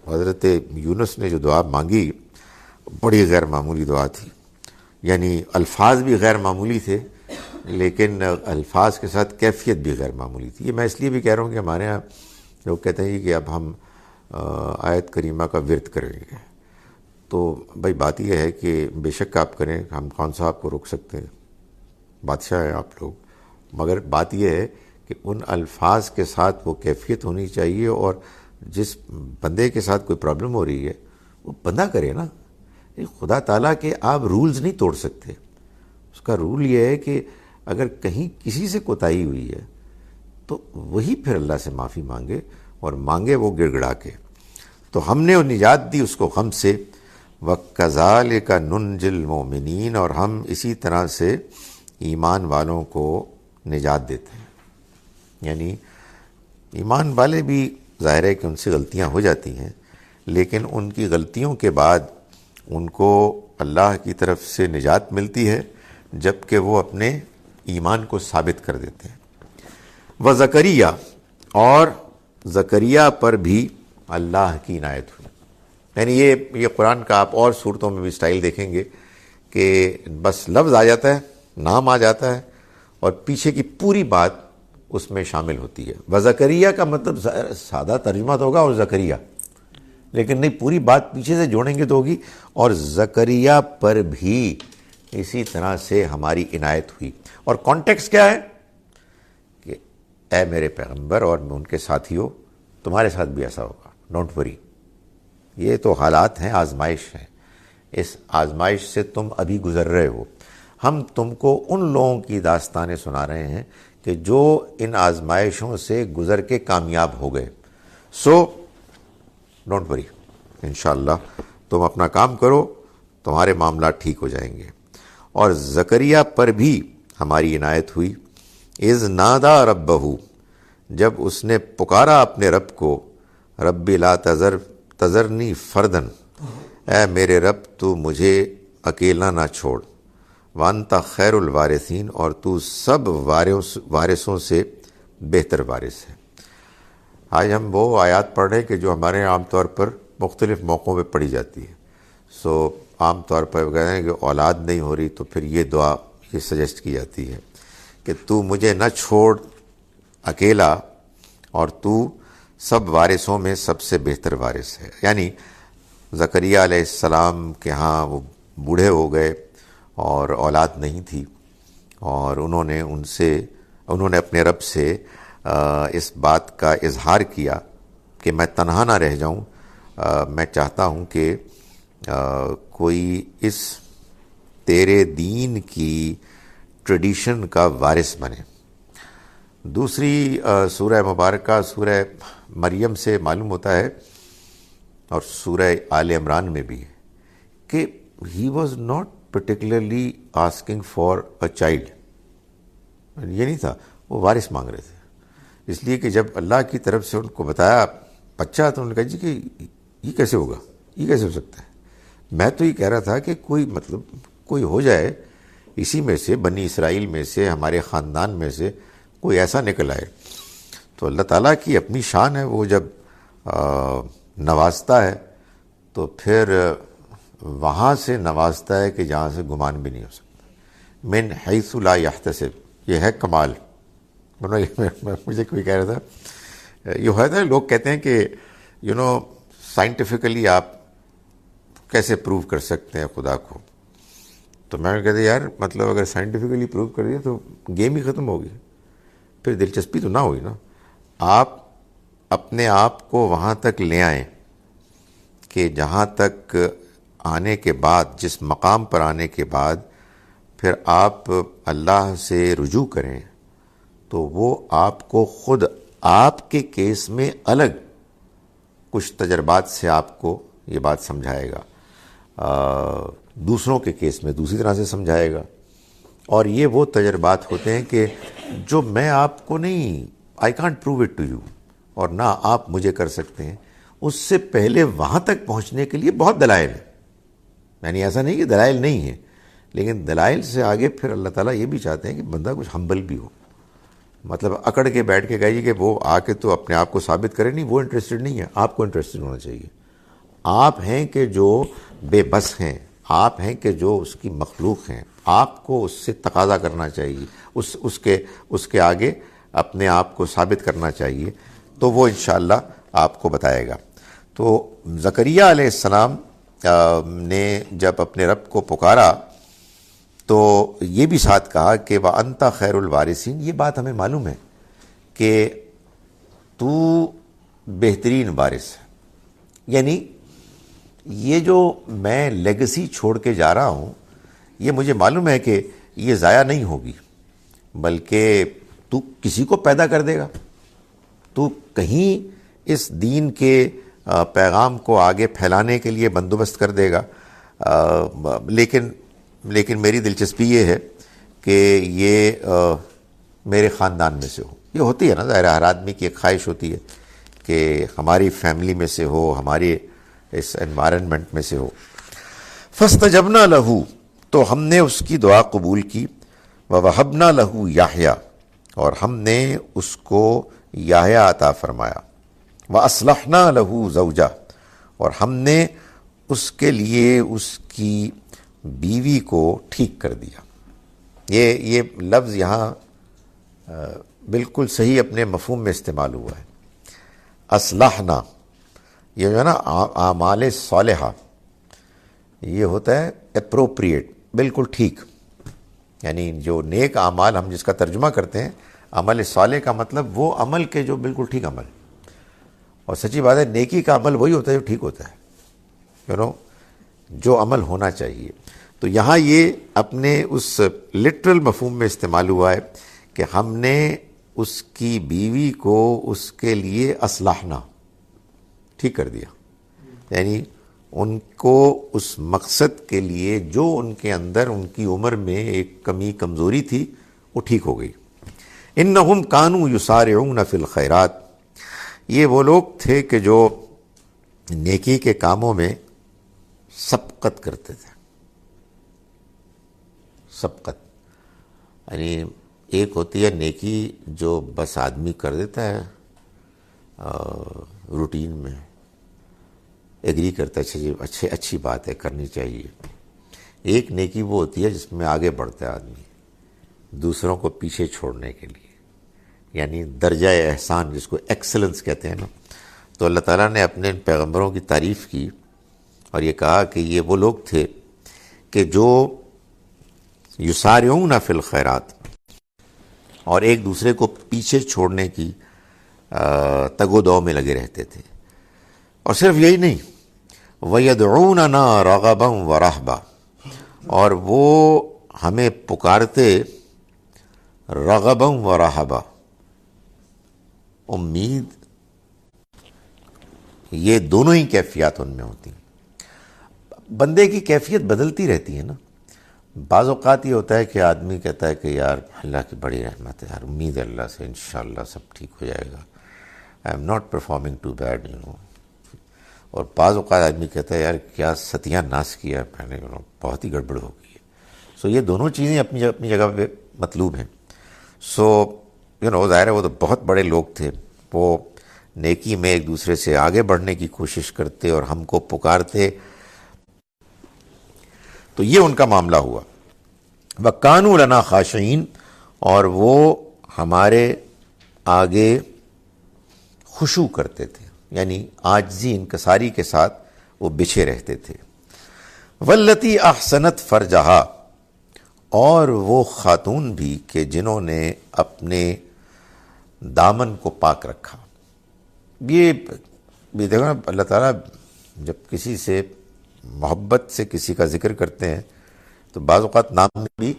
حضرت یونس نے جو دعا مانگی بڑی غیر معمولی دعا تھی. یعنی الفاظ بھی غیر معمولی تھے، لیکن الفاظ کے ساتھ کیفیت بھی غیر معمولی تھی. یہ میں اس لیے بھی کہہ رہا ہوں کہ ہمارے ہاں لوگ کہتے ہیں کہ اب ہم آیت کریمہ کا ورد کریں گے. تو بھائی بات یہ ہے کہ بے شک آپ کریں، ہم کون سا آپ کو روک سکتے ہیں، بادشاہ ہیں آپ لوگ. مگر بات یہ ہے کہ ان الفاظ کے ساتھ وہ کیفیت ہونی چاہیے، اور جس بندے کے ساتھ کوئی پرابلم ہو رہی ہے وہ بندہ کرے نا. خدا تعالیٰ کے آپ رولز نہیں توڑ سکتے. اس کا رول یہ ہے کہ اگر کہیں کسی سے کوتاہی ہوئی ہے تو وہی پھر اللہ سے معافی مانگے، اور مانگے وہ گڑ گڑا کے. تو ہم نے نجات دی اس کو غم سے. وَكَذَلِكَ نُنْجِ الْمُؤْمِنِينَ، اور ہم اسی طرح سے ایمان والوں کو نجات دیتے ہیں. یعنی ایمان والے بھی ظاہر ہے کہ ان سے غلطیاں ہو جاتی ہیں، لیکن ان کی غلطیوں کے بعد ان کو اللہ کی طرف سے نجات ملتی ہے جب کہ وہ اپنے ایمان کو ثابت کر دیتے ہیں. وَزَكَرِيَّا، اور زکریا پر بھی اللہ کی عنایت ہوئی. یعنی یہ قرآن کا آپ اور صورتوں میں بھی سٹائل دیکھیں گے کہ بس لفظ آ جاتا ہے، نام آ جاتا ہے، اور پیچھے کی پوری بات اس میں شامل ہوتی ہے. وزکریا کا مطلب سادہ ترجمہ تو ہوگا اور زکریا، لیکن نہیں، پوری بات پیچھے سے جوڑیں گے تو ہوگی. اور زکریا پر بھی اسی طرح سے ہماری عنایت ہوئی. اور کانٹیکسٹ کیا ہے کہ اے میرے پیغمبر اور ان کے ساتھیوں، تمہارے ساتھ بھی ایسا ہوگا، ڈونٹ وری. یہ تو حالات ہیں، آزمائش ہیں. اس آزمائش سے تم ابھی گزر رہے ہو. ہم تم کو ان لوگوں کی داستانیں سنا رہے ہیں کہ جو ان آزمائشوں سے گزر کے کامیاب ہو گئے. So don't worry. انشاءاللہ تم اپنا کام کرو، تمہارے معاملات ٹھیک ہو جائیں گے۔ اور زکریہ پر بھی ہماری عنایت ہوئی، اذ نادا ربہ، جب اس نے پکارا اپنے رب کو، رب لا تذرنی فردن، اے میرے رب تو مجھے اکیلا نہ چھوڑ، وانت خیر الوارثین، اور تو سب وارثوں سے بہتر وارث ہے۔ آج ہم وہ آیات پڑھ رہے ہیں کہ جو ہمارے عام طور پر مختلف موقعوں پہ پڑھی جاتی ہے۔ عام طور پر کہتے ہیں کہ اولاد نہیں ہو رہی تو پھر یہ دعا یہ سجیسٹ کی جاتی ہے کہ تو مجھے نہ چھوڑ اکیلا، اور تو سب وارثوں میں سب سے بہتر وارث ہے۔ یعنی زکریہ علیہ السلام کے ہاں وہ بوڑھے ہو گئے اور اولاد نہیں تھی، اور انہوں نے اپنے رب سے اس بات کا اظہار کیا کہ میں تنہا نہ رہ جاؤں، میں چاہتا ہوں کہ کوئی اس تیرے دین کی ٹریڈیشن کا وارث بنے۔ دوسری سورہ مبارکہ سورہ مریم سے معلوم ہوتا ہے، اور سورہ آل عمران میں بھی ہے، کہ he was not particularly asking for a child, یہ نہیں تھا، وہ وارث مانگ رہے تھے۔ اس لیے کہ جب اللہ کی طرف سے ان کو بتایا بچہ، تو انہوں نے کہا جی کہ یہ کیسے ہوگا، یہ کیسے ہو سکتا ہے، میں تو یہ کہہ رہا تھا کہ کوئی ہو جائے اسی میں سے، بنی اسرائیل میں سے، ہمارے خاندان میں سے کوئی ایسا نکل آئے۔ تو اللہ تعالیٰ کی اپنی شان ہے، وہ جب نوازتا ہے تو پھر وہاں سے نوازتا ہے کہ جہاں سے گمان بھی نہیں ہو سکتا، من حیث لا یحتسب، یہ ہے کمال۔ مجھے کوئی کہہ رہا تھا، یہ ہوتا ہے، لوگ کہتے ہیں کہ سائنٹیفکلی آپ کیسے پروو کر سکتے ہیں خدا کو؟ تو میں کہتے یار مطلب اگر سائنٹیفکلی پروو کر دیا تو گیم ہی ختم ہوگی، پھر دلچسپی تو نہ ہوئی نا۔ آپ اپنے آپ کو وہاں تک لے آئیں کہ جہاں تک آنے کے بعد، جس مقام پر آنے کے بعد پھر آپ اللہ سے رجوع کریں، تو وہ آپ کو خود آپ کے کیس میں الگ کچھ تجربات سے آپ کو یہ بات سمجھائے گا، دوسروں کے کیس میں دوسری طرح سے سمجھائے گا۔ اور یہ وہ تجربات ہوتے ہیں کہ جو میں آپ کو نہیں، I can't prove it to you, اور نہ آپ مجھے کر سکتے ہیں۔ اس سے پہلے وہاں تک پہنچنے کے لیے بہت دلائل ہیں، یعنی ایسا نہیں کہ دلائل نہیں ہیں، لیکن دلائل سے آگے پھر اللہ تعالیٰ یہ بھی چاہتے ہیں کہ بندہ کچھ ہمبل بھی ہو، مطلب اکڑ کے بیٹھ کے کہیے کہ وہ آ کے تو اپنے آپ کو ثابت کرے، نہیں، وہ انٹرسٹڈ نہیں ہے، آپ کو انٹرسٹڈ ہونا چاہیے۔ آپ ہیں کہ جو بے بس ہیں، آپ ہیں کہ جو اس کی مخلوق ہیں، آپ کو اس سے تقاضا کرنا چاہیے، اس کے آگے اپنے آپ کو ثابت کرنا چاہیے، تو وہ انشاءاللہ آپ کو بتائے گا۔ تو زکریہ علیہ السلام نے جب اپنے رب کو پکارا تو یہ بھی ساتھ کہا کہ وَأَنْتَ خَيْرُ الْوَارِثِينَ، یہ بات ہمیں معلوم ہے کہ تو بہترین وارث ہے، یعنی یہ جو میں لیگسی چھوڑ کے جا رہا ہوں، یہ مجھے معلوم ہے کہ یہ ضائع نہیں ہوگی، بلکہ تو کسی کو پیدا کر دے گا، تو کہیں اس دین کے پیغام کو آگے پھیلانے کے لیے بندوبست کر دے گا۔ لیکن میری دلچسپی یہ ہے کہ یہ میرے خاندان میں سے ہو۔ یہ ہوتی ہے نا، ظاہر ہر آدمی کی ایک خواہش ہوتی ہے کہ ہماری فیملی میں سے ہو، ہمارے اس انوائرنمنٹ میں سے ہو۔ فاستجبنا لہو، تو ہم نے اس کی دعا قبول کی، ووہبنا لہو یحییٰ، اور ہم نے اس کو یحییٰ عطا فرمایا، واصلحنا لہو زوجہ، اور ہم نے اس کے لیے اس کی بیوی کو ٹھیک کر دیا۔ یہ لفظ یہاں بالکل صحیح اپنے مفہوم میں استعمال ہوا ہے۔ اصلحنا، یہ جو ہے نا اعمال صالحہ، یہ ہوتا ہے اپروپریٹ، بالکل ٹھیک، یعنی جو نیک اعمال ہم جس کا ترجمہ کرتے ہیں، عمل صالح کا مطلب وہ عمل کے جو بالکل ٹھیک عمل، اور سچی بات ہے نیکی کا عمل وہی ہوتا ہے جو ٹھیک ہوتا ہے، جو عمل ہونا چاہیے۔ تو یہاں یہ اپنے اس لٹرل مفہوم میں استعمال ہوا ہے کہ ہم نے اس کی بیوی کو اس کے لیے اصلاحنا، ٹھیک کر دیا۔ یعنی ان کو اس مقصد کے لیے جو ان کے اندر ان کی عمر میں ایک کمی کمزوری تھی وہ ٹھیک ہو گئی. انہم کانوا یسارعون فی الخیرات، یہ وہ لوگ تھے کہ جو نیکی کے کاموں میں سبقت کرتے تھے. سبقت یعنی ایک ہوتی ہے نیکی جو بس آدمی کر دیتا ہے روٹین میں، ایگری کرتا ہے اچھی بات ہے کرنی چاہیے. ایک نیکی وہ ہوتی ہے جس میں آگے بڑھتا ہے آدمی دوسروں کو پیچھے چھوڑنے کے لیے، یعنی درجہ احسان جس کو ایکسلنس کہتے ہیں نا. تو اللہ تعالیٰ نے اپنے پیغمبروں کی تعریف کی اور یہ کہا کہ یہ وہ لوگ تھے کہ جو یسارعون فی الخیرات اور ایک دوسرے کو پیچھے چھوڑنے کی تگ و دو میں لگے رہتے تھے. اور صرف یہی نہیں، وَيَدْعُونَنَا رَغَبًا وَرَهْبًا، اور وہ ہمیں پکارتے رغباً ورہبا، امید، یہ دونوں ہی کیفیات ان میں ہوتی ہیں. بندے کی کیفیت بدلتی رہتی ہے نا. بعض اوقات یہ ہوتا ہے کہ آدمی کہتا ہے کہ یار اللہ کی بڑی رحمت ہے یار، امید ہے اللہ سے انشاءاللہ سب ٹھیک ہو جائے گا، I am not performing too bad اور بعض اوقات آدمی کہتا ہے یار کیا ستیہ ناش کیا میں نے، بہت ہی گڑبڑ ہو گئی ہے. سو یہ دونوں چیزیں اپنی جگہ پہ مطلوب ہیں. سو ظاہر ہے وہ تو بہت بڑے لوگ تھے، وہ نیکی میں ایک دوسرے سے آگے بڑھنے کی کوشش کرتے اور ہم کو پکارتے. تو یہ ان کا معاملہ ہوا. وَكَانُوا لَنَا خَاشِعِينَ، اور وہ ہمارے آگے خشوع کرتے تھے، یعنی عاجزی انکساری کے ساتھ وہ بچھے رہتے تھے. وَالَّتِي أَحْسَنَتْ فَرْجَهَا، اور وہ خاتون بھی کہ جنہوں نے اپنے دامن کو پاک رکھا. یہ دیکھو نا، اللہ تعالیٰ جب کسی سے محبت سے کسی کا ذکر کرتے ہیں تو بعض اوقات نام میں بھی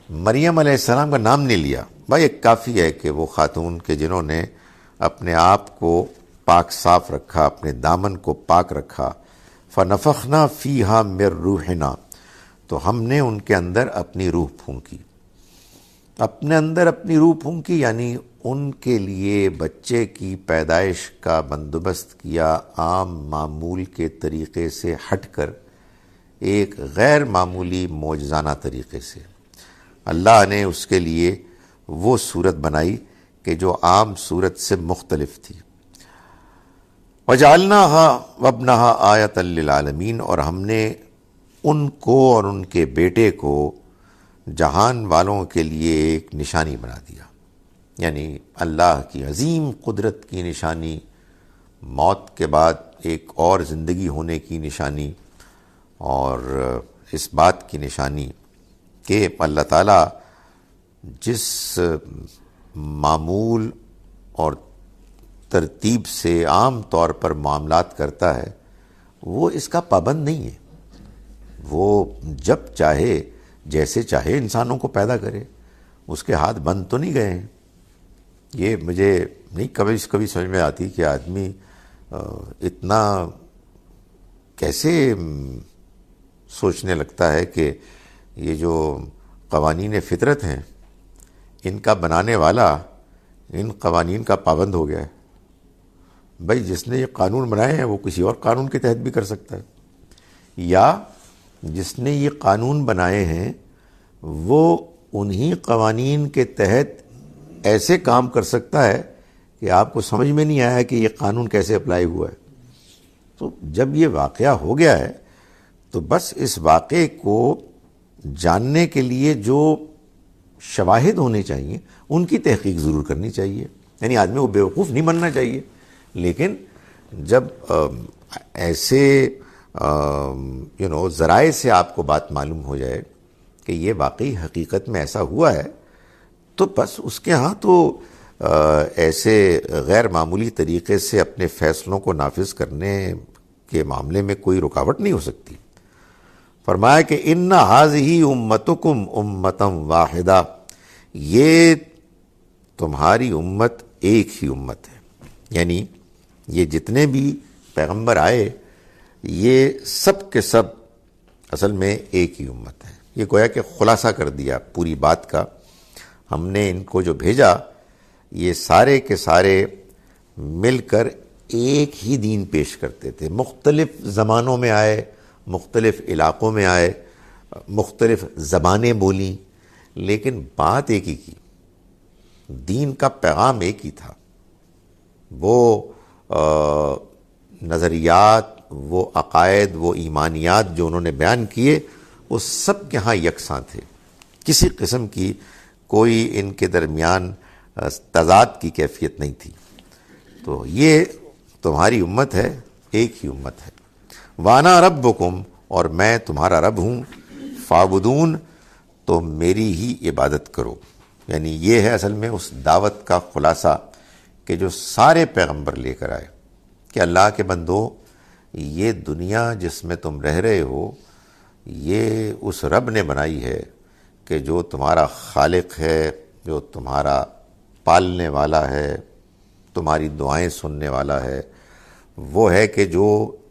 مریم علیہ السلام کا نام نہیں لیا. بھائی ایک کافی ہے کہ وہ خاتون کے جنہوں نے اپنے آپ کو پاک صاف رکھا، اپنے دامن کو پاک رکھا. فَنَفَخْنَا فِيهَا مِن رُوحِنَا، تو ہم نے ان کے اندر اپنی روح پھونکی. اپنے اندر اپنی روح پھونکی یعنی ان کے لیے بچے کی پیدائش کا بندوبست کیا عام معمول کے طریقے سے ہٹ کر ایک غیر معمولی معجزانہ طریقے سے. اللہ نے اس کے لیے وہ صورت بنائی کہ جو عام صورت سے مختلف تھی. وَجَعَلْنَاهَا وَابْنَهَا آیَةً لِّلْعَالَمِينَ، اور ہم نے ان کو اور ان کے بیٹے کو جہان والوں کے لیے ایک نشانی بنا دیا. یعنی اللہ کی عظیم قدرت کی نشانی، موت کے بعد ایک اور زندگی ہونے کی نشانی، اور اس بات کی نشانی کہ اللہ تعالیٰ جس معمول اور ترتیب سے عام طور پر معاملات کرتا ہے وہ اس کا پابند نہیں ہے. وہ جب چاہے جیسے چاہے انسانوں کو پیدا کرے، اس کے ہاتھ بند تو نہیں گئے ہیں. یہ مجھے نہیں کبھی سمجھ میں آتی کہ آدمی اتنا کیسے سوچنے لگتا ہے کہ یہ جو قوانین فطرت ہیں ان کا بنانے والا ان قوانین کا پابند ہو گیا ہے. بھائی جس نے یہ قانون بنائے ہیں وہ کسی اور قانون کے تحت بھی کر سکتا ہے، یا جس نے یہ قانون بنائے ہیں وہ انہی قوانین کے تحت ایسے کام کر سکتا ہے کہ آپ کو سمجھ میں نہیں آیا کہ یہ قانون کیسے اپلائی ہوا ہے. تو جب یہ واقعہ ہو گیا ہے تو بس اس واقعے کو جاننے کے لیے جو شواہد ہونے چاہیے ان کی تحقیق ضرور کرنی چاہیے. یعنی آدمی کو بیوقوف نہیں بننا چاہیے، لیکن جب ایسے ذرائع سے آپ کو بات معلوم ہو جائے کہ یہ واقعی حقیقت میں ایسا ہوا ہے تو بس اس کے ہاں تو ایسے غیر معمولی طریقے سے اپنے فیصلوں کو نافذ کرنے کے معاملے میں کوئی رکاوٹ نہیں ہو سکتی. فرمایا کہ ان ھذہ امتکم امۃ واحدہ، یہ تمہاری امت ایک ہی امت ہے. یعنی یہ جتنے بھی پیغمبر آئے یہ سب کے سب اصل میں ایک ہی امت ہے. یہ گویا کہ خلاصہ کر دیا پوری بات کا. ہم نے ان کو جو بھیجا یہ سارے کے سارے مل کر ایک ہی دین پیش کرتے تھے. مختلف زمانوں میں آئے، مختلف علاقوں میں آئے، مختلف زبانیں بولیں، لیکن بات ایک ہی کی. دین کا پیغام ایک ہی تھا. وہ نظریات، وہ عقائد، وہ ایمانیات جو انہوں نے بیان کیے وہ سب کے ہاں یکساں تھے. کسی قسم کی کوئی ان کے درمیان تضاد کی کیفیت نہیں تھی. تو یہ تمہاری امت ہے، ایک ہی امت ہے. وانا ربکم، اور میں تمہارا رب ہوں. فاعبدون، تو میری ہی عبادت کرو. یعنی یہ ہے اصل میں اس دعوت کا خلاصہ کہ جو سارے پیغمبر لے کر آئے کہ اللہ کے بندو، یہ دنیا جس میں تم رہ رہے ہو یہ اس رب نے بنائی ہے کہ جو تمہارا خالق ہے، جو تمہارا پالنے والا ہے، تمہاری دعائیں سننے والا ہے. وہ ہے کہ جو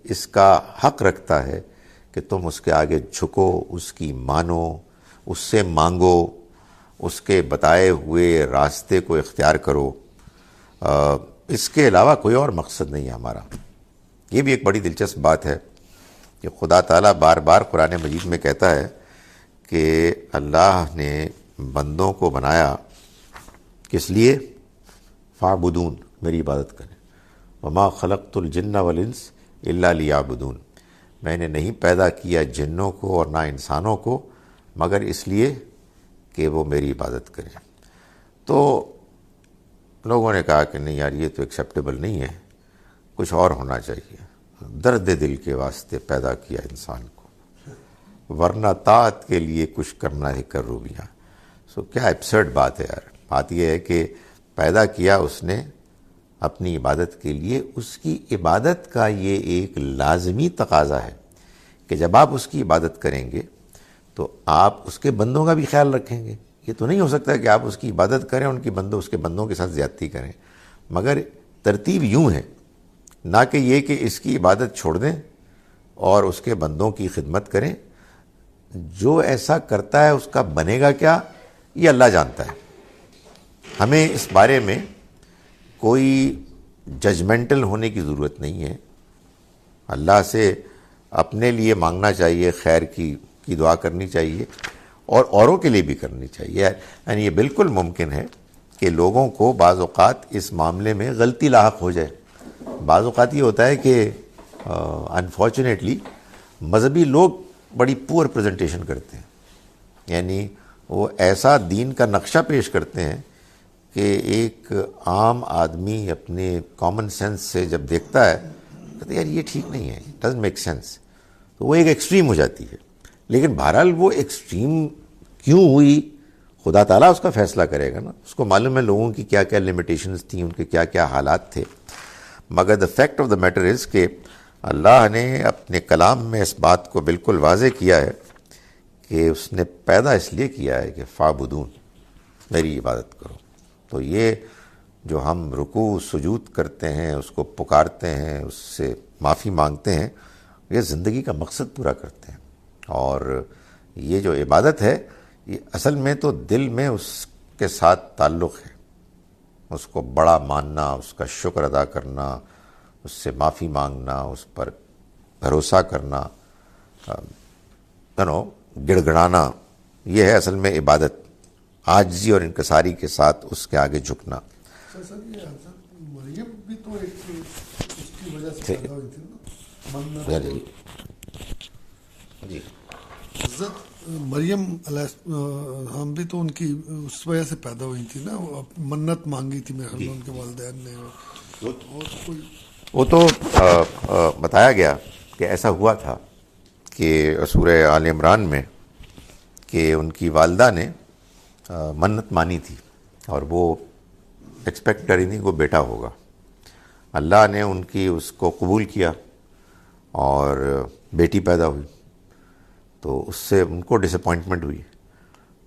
اس کا حق رکھتا ہے کہ تم اس کے آگے جھکو، اس کی مانو، اس سے مانگو، اس کے بتائے ہوئے راستے کو اختیار کرو. اس کے علاوہ کوئی اور مقصد نہیں ہے ہمارا. یہ بھی ایک بڑی دلچسپ بات ہے کہ خدا تعالیٰ بار بار قرآن مجید میں کہتا ہے کہ اللہ نے بندوں کو بنایا کس لیے؟ فاعبدون، میری عبادت کریں. وما خلقت الجن والانس الا لیعبدون، میں نے نہیں پیدا کیا جنوں کو اور نہ انسانوں کو مگر اس لیے کہ وہ میری عبادت کریں. تو لوگوں نے کہا کہ نہیں یار یہ تو ایکسیپٹیبل نہیں ہے، کچھ اور ہونا چاہیے. درد دل کے واسطے پیدا کیا انسان کو، ورنہ طاعت کے لیے کچھ کرنا ہی کر روبیاں. کیا ایبسرڈ بات ہے یار. بات یہ ہے کہ پیدا کیا اس نے اپنی عبادت کے لیے. اس کی عبادت کا یہ ایک لازمی تقاضا ہے کہ جب آپ اس کی عبادت کریں گے تو آپ اس کے بندوں کا بھی خیال رکھیں گے. یہ تو نہیں ہو سکتا کہ آپ اس کی عبادت کریں اس کے بندوں کے ساتھ زیادتی کریں. مگر ترتیب یوں ہے، نہ کہ یہ کہ اس کی عبادت چھوڑ دیں اور اس کے بندوں کی خدمت کریں. جو ایسا کرتا ہے اس کا بنے گا کیا یہ اللہ جانتا ہے. ہمیں اس بارے میں کوئی ججمنٹل ہونے کی ضرورت نہیں ہے. اللہ سے اپنے لیے مانگنا چاہیے، خیر کی دعا کرنی چاہیے اور اوروں کے لیے بھی کرنی چاہیے. یعنی یہ بالکل ممکن ہے کہ لوگوں کو بعض اوقات اس معاملے میں غلطی لاحق ہو جائے. بعض اوقات یہ ہوتا ہے کہ انفارچونیٹلی مذہبی لوگ بڑی پور پریزنٹیشن کرتے ہیں. یعنی وہ ایسا دین کا نقشہ پیش کرتے ہیں کہ ایک عام آدمی اپنے کامن سینس سے جب دیکھتا ہے کہتے یار یہ ٹھیک نہیں ہے، اٹ ڈزنٹ میک سینس. تو وہ ایک ایکسٹریم ہو جاتی ہے. لیکن بہرحال وہ ایکسٹریم کیوں ہوئی خدا تعالیٰ اس کا فیصلہ کرے گا نا. اس کو معلوم ہے لوگوں کی کیا کیا لمیٹیشنز تھیں، ان کے کیا کیا حالات تھے. مگر the fact of the matter is کہ اللہ نے اپنے کلام میں اس بات کو بالکل واضح کیا ہے کہ اس نے پیدا اس لیے کیا ہے کہ فاعبدون، میری عبادت کرو. تو یہ جو ہم رکوع سجود کرتے ہیں، اس کو پکارتے ہیں، اس سے معافی مانگتے ہیں، یہ زندگی کا مقصد پورا کرتے ہیں. اور یہ جو عبادت ہے یہ اصل میں تو دل میں اس کے ساتھ تعلق ہے. اس کو بڑا ماننا، اس کا شکر ادا کرنا، اس سے معافی مانگنا، اس پر بھروسہ کرنا، گڑ گڑانا، یہ ہے اصل میں عبادت. عاجزی اور انکساری کے ساتھ اس کے آگے جھکنا. سر یہ حضرت مریم بھی تو ایک اس کی وجہ سے پیدا ہوئی تھی نا، جی حضرت مریم علیہ ہم بھی تو ان کی اس وجہ سے پیدا ہوئی تھی نا، منت مانگی تھی میرے خیال میں ان کے والدین نے. وہ تو بتایا گیا کہ ایسا ہوا تھا کہ سورہ آل عمران میں کہ ان کی والدہ نے منت مانی تھی اور وہ ایکسپیکٹ کری تھی کہ وہ بیٹا ہوگا. اللہ نے ان کی اس کو قبول کیا اور بیٹی پیدا ہوئی. تو اس سے ان کو ڈس اپوائنٹمنٹ ہوئی،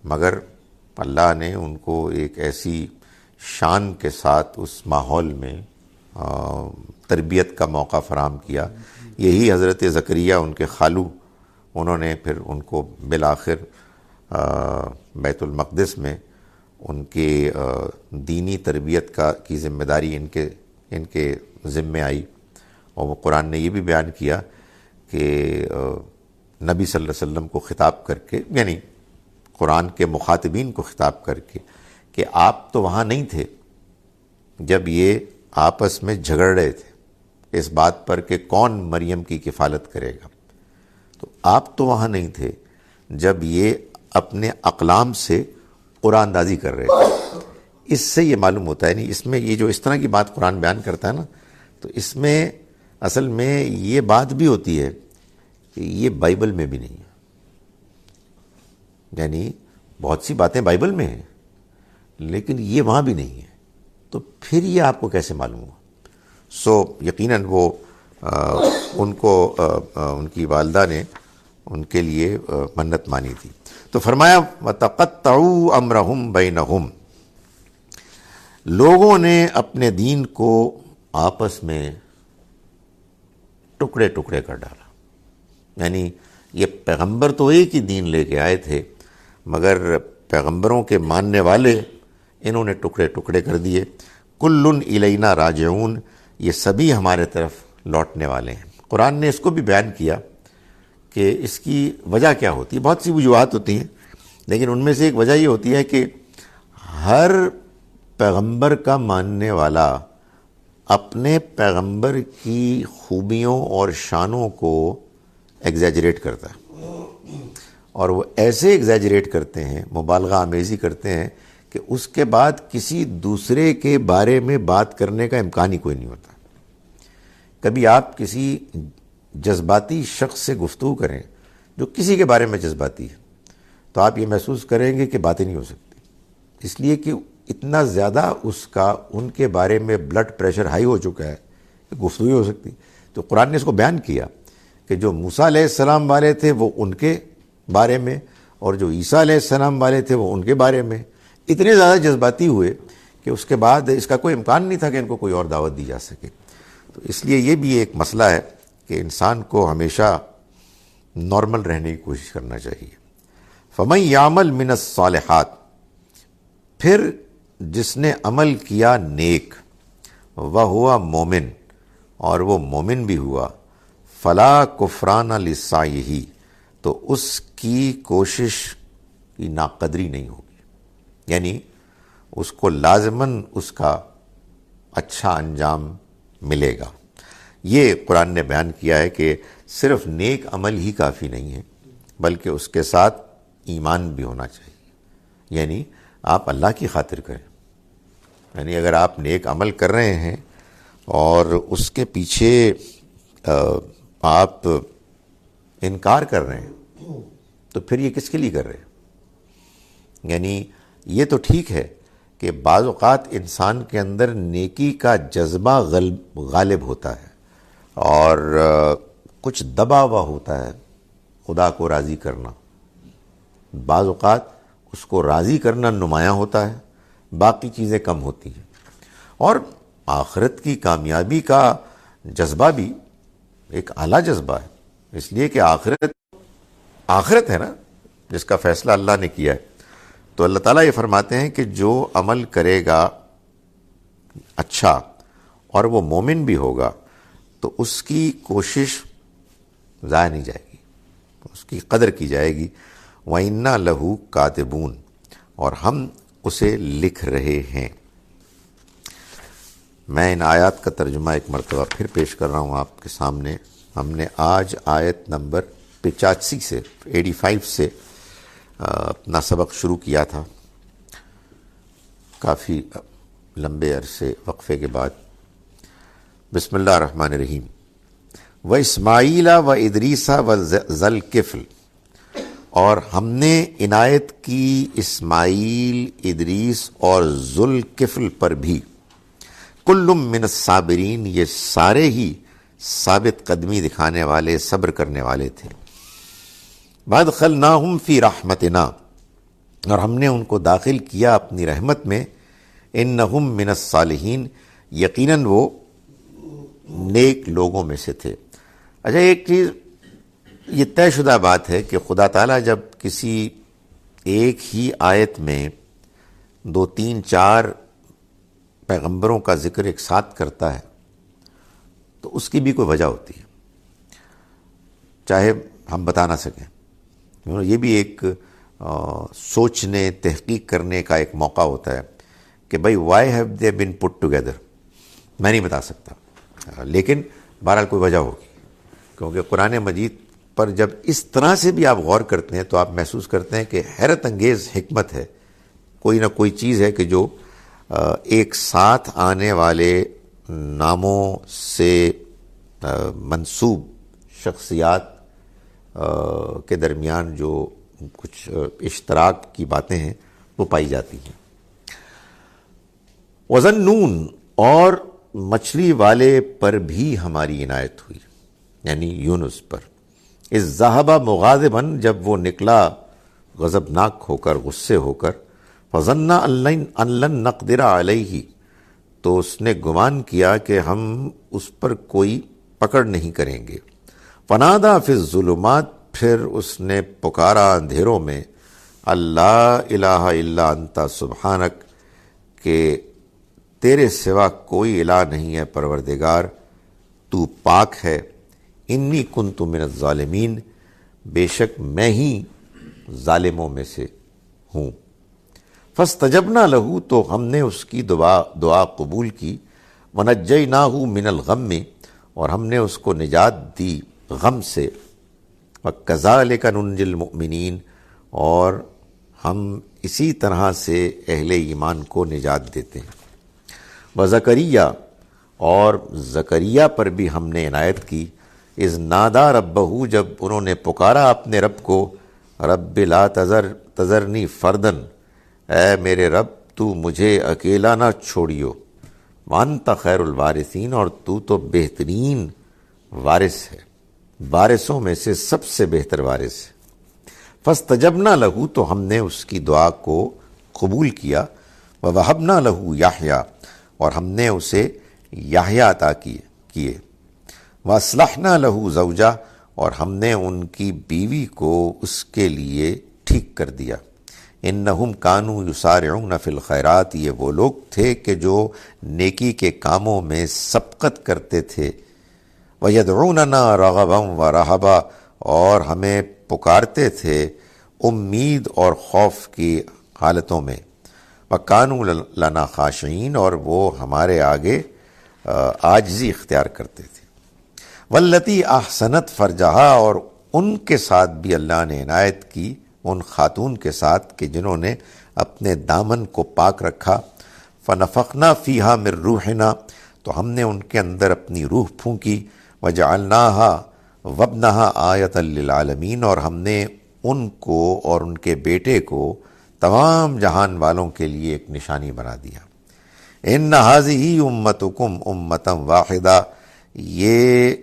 مگر اللہ نے ان کو ایک ایسی شان کے ساتھ اس ماحول میں تربیت کا موقع فراہم کیا یہی حضرت زکریہ ان کے خالو، انہوں نے پھر ان کو بالآخر بیت المقدس میں ان کے دینی تربیت کی ذمہ داری ان کے ذمے آئی، اور وہ قرآن نے یہ بھی بیان کیا کہ نبی صلی اللہ علیہ وسلم کو خطاب کر کے، یعنی قرآن کے مخاطبین کو خطاب کر کے، کہ آپ تو وہاں نہیں تھے جب یہ آپس میں جھگڑ رہے تھے اس بات پر کہ کون مریم کی کفالت کرے گا، تو آپ تو وہاں نہیں تھے جب یہ اپنے اقلام سے قرآن اندازی کر رہے تھے۔ اس سے یہ معلوم ہوتا ہے، نہیں اس میں یہ جو اس طرح کی بات قرآن بیان کرتا ہے نا، تو اس میں اصل میں یہ بات بھی ہوتی ہے کہ یہ بائبل میں بھی نہیں ہے، یعنی بہت سی باتیں بائبل میں ہیں لیکن یہ وہاں بھی نہیں ہے، تو پھر یہ آپ کو کیسے معلوم ہوا؟ سو یقیناً وہ ان کو ان کی والدہ نے ان کے لیے منت مانی تھی۔ تو فرمایا وَتَقَطَّعُوا أَمْرَهُمْ بَيْنَهُمْ، لوگوں نے اپنے دین کو آپس میں ٹکڑے ٹکڑے کر ڈالا، یعنی یہ پیغمبر تو ایک ہی دین لے کے آئے تھے مگر پیغمبروں کے ماننے والے انہوں نے ٹکڑے ٹکڑے کر دیے۔ کُلٌّ إِلَيْنَا راجعون، یہ سبھی ہمارے طرف لوٹنے والے ہیں۔ قرآن نے اس کو بھی بیان کیا کہ اس کی وجہ کیا ہوتی ہے، بہت سی وجوہات ہوتی ہیں لیکن ان میں سے ایک وجہ یہ ہوتی ہے کہ ہر پیغمبر کا ماننے والا اپنے پیغمبر کی خوبیوں اور شانوں کو ایگزیجریٹ کرتا ہے، اور وہ ایسے ایگزیجریٹ کرتے ہیں، مبالغہ آمیزی کرتے ہیں کہ اس کے بعد کسی دوسرے کے بارے میں بات کرنے کا امکان ہی کوئی نہیں ہوتا۔ کبھی آپ کسی جذباتی شخص سے گفتگو کریں جو کسی کے بارے میں جذباتی ہے، تو آپ یہ محسوس کریں گے کہ باتیں نہیں ہو سکتی، اس لیے کہ اتنا زیادہ اس کا ان کے بارے میں بلڈ پریشر ہائی ہو چکا ہے کہ گفتگو ہو سکتی۔ تو قرآن نے اس کو بیان کیا کہ جو موسیٰ علیہ السلام والے تھے وہ ان کے بارے میں، اور جو عیسیٰ علیہ السلام والے تھے وہ ان کے بارے میں اتنے زیادہ جذباتی ہوئے کہ اس کے بعد اس کا کوئی امکان نہیں تھا کہ ان کو کوئی اور دعوت دی جا سکے۔ تو اس لیے یہ بھی ایک مسئلہ ہے کہ انسان کو ہمیشہ نارمل رہنے کی کوشش کرنا چاہیے۔ فَمَن يَعْمَلْ مِنَ الصَّالِحَاتِ، پھر جس نے عمل کیا نیک، وَهُوَ مُؤْمِنٌ، اور وہ مومن بھی ہوا، فَلَا كُفْرَانَ لِسَعْيِهِ، تو اس کی کوشش کی ناقدری نہیں ہوگی، یعنی اس کو لازماً اس کا اچھا انجام ملے گا۔ یہ قرآن نے بیان کیا ہے کہ صرف نیک عمل ہی کافی نہیں ہے بلکہ اس کے ساتھ ایمان بھی ہونا چاہیے، یعنی آپ اللہ کی خاطر کریں، یعنی اگر آپ نیک عمل کر رہے ہیں اور اس کے پیچھے آپ انکار کر رہے ہیں تو پھر یہ کس کے لیے کر رہے ہیں؟ یعنی یہ تو ٹھیک ہے کہ بعض اوقات انسان کے اندر نیکی کا جذبہ غالب ہوتا ہے اور کچھ دبا ہوا ہوتا ہے خدا کو راضی کرنا، بعض اوقات اس کو راضی کرنا نمایاں ہوتا ہے، باقی چیزیں کم ہوتی ہیں، اور آخرت کی کامیابی کا جذبہ بھی ایک اعلیٰ جذبہ ہے، اس لیے کہ آخرت ہے نا جس کا فیصلہ اللہ نے کیا ہے۔ تو اللہ تعالیٰ یہ فرماتے ہیں کہ جو عمل کرے گا اچھا اور وہ مومن بھی ہوگا تو اس کی کوشش ضائع نہیں جائے گی، اس کی قدر کی جائے گی۔ وَإِنَّا لَهُ كَاتِبُونَ، اور ہم اسے لکھ رہے ہیں۔ میں ان آیات کا ترجمہ ایک مرتبہ پھر پیش کر رہا ہوں آپ کے سامنے۔ ہم نے آج آیت نمبر 85 سے اپنا سبق شروع کیا تھا، کافی لمبے عرصے وقفے کے بعد۔ بسم اللہ الرحمن الرحیم۔ وَإِسْمَاعِيلَ وَإِدْرِيسَ وَذَا الْكِفْلِ، اور ہم نے عنایت کی اسماعیل، ادریس اور ذوالکفل پر بھی۔ کل من الصابرین، یہ سارے ہی ثابت قدمی دکھانے والے، صبر کرنے والے تھے۔ وَأَدْخَلْنَاهُمْ فِي رَحْمَتِنَا، اور ہم نے ان کو داخل کیا اپنی رحمت میں۔ إِنَّهُمْ مِنَ الصَّالِحِينَ، یقیناً وہ نیک لوگوں میں سے تھے۔ اچھا، ایک چیز یہ طے شدہ بات ہے کہ خدا تعالیٰ جب کسی ایک ہی آیت میں 2 3 4 پیغمبروں کا ذکر ایک ساتھ کرتا ہے تو اس کی بھی کوئی وجہ ہوتی ہے، چاہے ہم بتا نہ سکیں. یہ بھی ایک سوچنے تحقیق کرنے کا ایک موقع ہوتا ہے کہ بھائی why have they been put together. میں نہیں بتا سکتا، لیکن بہرحال کوئی وجہ ہوگی، کیونکہ قرآن مجید پر جب اس طرح سے بھی آپ غور کرتے ہیں تو آپ محسوس کرتے ہیں کہ حیرت انگیز حکمت ہے. کوئی نہ کوئی چیز ہے کہ جو ایک ساتھ آنے والے ناموں سے منسوب شخصیات کے درمیان جو کچھ اشتراک کی باتیں ہیں وہ پائی جاتی ہیں. وَذَنُّونَ اور مچھلی والے پر بھی ہماری عنایت ہوئی، یعنی یونس پر. اذ ذہب مغاضبا جب وہ نکلا غضبناک ہو کر، غصے ہو کر. فظن ان لن نقدر علیہ تو اس نے گمان کیا کہ ہم اس پر کوئی پکڑ نہیں کریں گے. فنادا فی الظلمات پھر اس نے پکارا اندھیروں میں، اللہ الہ الا انت سبحانک کہ تیرے سوا کوئی الہ نہیں ہے پروردگار، تو پاک ہے. انی کنت من الظالمین بے شک میں ہی ظالموں میں سے ہوں. فاستجبنا لہ تو ہم نے اس کی دعا قبول کی. ونجیناہ من الغم اور ہم نے اس کو نجات دی غم سے. وکذالک ننجی المؤمنین اور ہم اسی طرح سے اہل ایمان کو نجات دیتے ہیں. وزکریا اور زکریا پر بھی ہم نے عنایت کی. اذ نادا ربہ جب انہوں نے پکارا اپنے رب کو، رب لا تذرنی فردن اے میرے رب تو مجھے اکیلا نہ چھوڑیو. وانت خیر الوارثین اور تو بہترین وارث ہے، وارثوں میں سے سب سے بہتر وارث ہے. فاستجبنا لہ تو ہم نے اس کی دعا کو قبول کیا. ووہبنا لہ یحییٰ اور ہم نے اسے یحییٰ عطا کیے. واصلحنا لہ زوجہ اور ہم نے ان کی بیوی کو اس کے لیے ٹھیک کر دیا. انہم کانوا یسارعون فی الخیرات یہ وہ لوگ تھے کہ جو نیکی کے کاموں میں سبقت کرتے تھے. ویدعوننا رغبا ورہبا اور ہمیں پکارتے تھے امید اور خوف کی حالتوں میں. وکانوا لنا خاشعین اور وہ ہمارے آگے عاجزی اختیار کرتے تھے. واللتی احسنت فرجہا اور ان کے ساتھ بھی اللہ نے عنایت کی، ان خاتون کے ساتھ کہ جنہوں نے اپنے دامن کو پاک رکھا. فنفخنا فیہا من روحنا تو ہم نے ان کے اندر اپنی روح پھونکی. وجعلناہا وابنہا آیۃ للعالمین اور ہم نے ان کو اور ان کے بیٹے کو تمام جہان والوں کے لیے ایک نشانی بنا دیا. ان ھذہ امتکم امۃ واحدہ یہ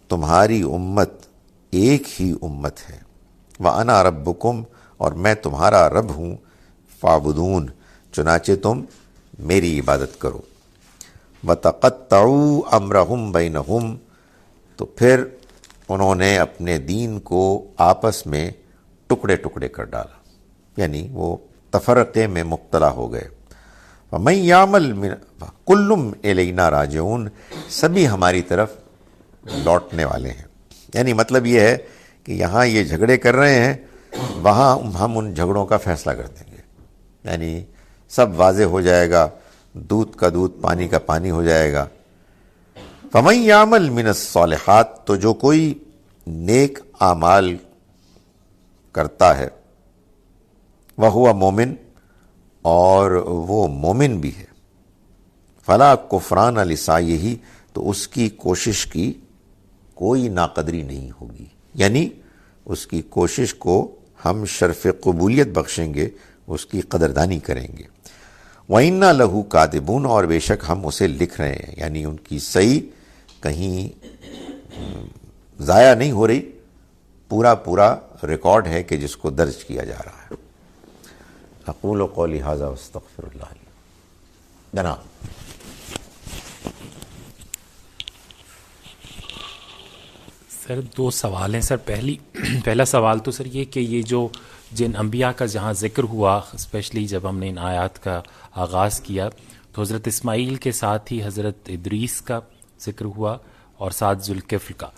تمہاری امت ایک ہی امت ہے. وَأَنَا رَبُّكُمْ اور میں تمہارا رب ہوں. فَاعْبُدُونِ چنانچہ تم میری عبادت کرو. وَتَقَطَّعُوا أَمْرَهُمْ بَيْنَهُمْ تو پھر انہوں نے اپنے دین کو آپس میں ٹکڑے ٹکڑے کر ڈالا، یعنی وہ تفرقے میں مبتلا ہو گئے. وَمَن يَعْمَلْ كُلٌّ إِلَيْنَا رَاجِعُونَ سبھی ہماری طرف لوٹنے والے ہیں. یعنی مطلب یہ ہے کہ یہاں یہ جھگڑے کر رہے ہیں، وہاں ہم ان جھگڑوں کا فیصلہ کر دیں گے. یعنی سب واضح ہو جائے گا، دودھ کا دودھ پانی کا پانی ہو جائے گا. فَمَن يَعْمَلْ مِنَ الصَّالِحَاتِ تو جو کوئی نیک اعمال کرتا ہے، وَهُوَ مومن اور وہ مومن بھی ہے. فَلَا كُفْرَانَ لِسَعْيِهِ تو اس کی کوشش کی کوئی ناقدری نہیں ہوگی، یعنی اس کی کوشش کو ہم شرف قبولیت بخشیں گے، اس کی قدردانی کریں گے. وَإِنَّا لَهُ كَاتِبُونَ اور بے شک ہم اسے لکھ رہے ہیں، یعنی ان کی صحیح کہیں ضائع نہیں ہو رہی، پورا ریکارڈ ہے کہ جس کو درج کیا جا رہا ہے. اقول قولی ھذا واستغفر اللہ لی. جناب سر 2 سوال ہیں سر. پہلا سوال تو سر یہ کہ یہ جو جن انبیاء کا جہاں ذکر ہوا، اسپیشلی جب ہم نے ان آیات کا آغاز کیا، تو حضرت اسماعیل کے ساتھ ہی حضرت ادریس کا ذکر ہوا اور ساتھ ذوالکفل کا.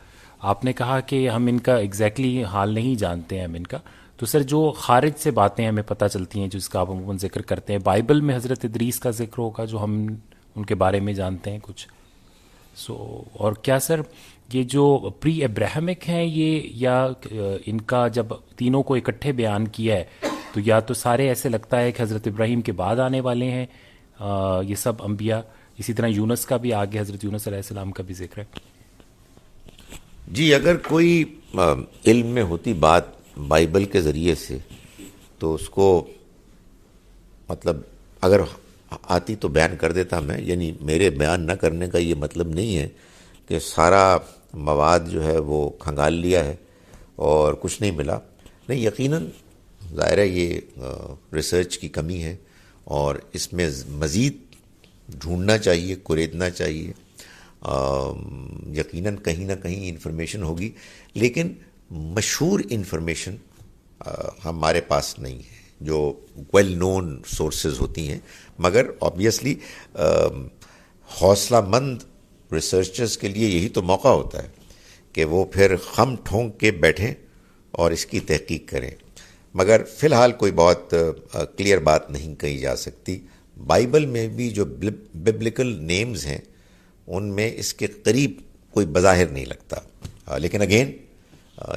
آپ نے کہا کہ ہم ان کا ایگزیکٹلی حال نہیں جانتے ہیں ہم ان کا، تو سر جو خارج سے باتیں ہمیں پتہ چلتی ہیں جس کا آپ عموماً ذکر کرتے ہیں، بائبل میں حضرت ادریس کا ذکر ہوگا جو ہم ان کے بارے میں جانتے ہیں کچھ؟ اور کیا سر یہ جو پری ابراہمک ہیں یہ، یا ان کا جب تینوں کو اکٹھے بیان کیا ہے تو یا تو سارے ایسے لگتا ہے کہ حضرت ابراہیم کے بعد آنے والے ہیں یہ سب انبیاء؟ اسی طرح یونس کا بھی آگے حضرت یونس علیہ السلام کا بھی ذکر ہے. جی، اگر کوئی علم میں ہوتی بات بائبل کے ذریعے سے تو اس کو مطلب اگر آتی تو بیان کر دیتا میں. یعنی میرے بیان نہ کرنے کا یہ مطلب نہیں ہے کہ سارا مواد جو ہے وہ کھنگال لیا ہے اور کچھ نہیں ملا. نہیں، یقیناً ظاہر ہے یہ ریسرچ کی کمی ہے اور اس میں مزید ڈھونڈنا چاہیے، کوریدنا چاہیے. یقیناً کہیں نہ کہیں انفارمیشن ہوگی، لیکن مشہور انفارمیشن ہمارے پاس نہیں ہے جو ویل نون سورسز ہوتی ہیں. مگر آبویسلی حوصلہ مند ریسرچرز کے لیے یہی تو موقع ہوتا ہے کہ وہ پھر خم ٹھونک کے بیٹھیں اور اس کی تحقیق کریں. مگر فی الحال کوئی بہت کلیئر بات نہیں کہی جا سکتی. بائبل میں بھی جو ببلکل نیمز ہیں ان میں اس کے قریب کوئی بظاہر نہیں لگتا. لیکن اگین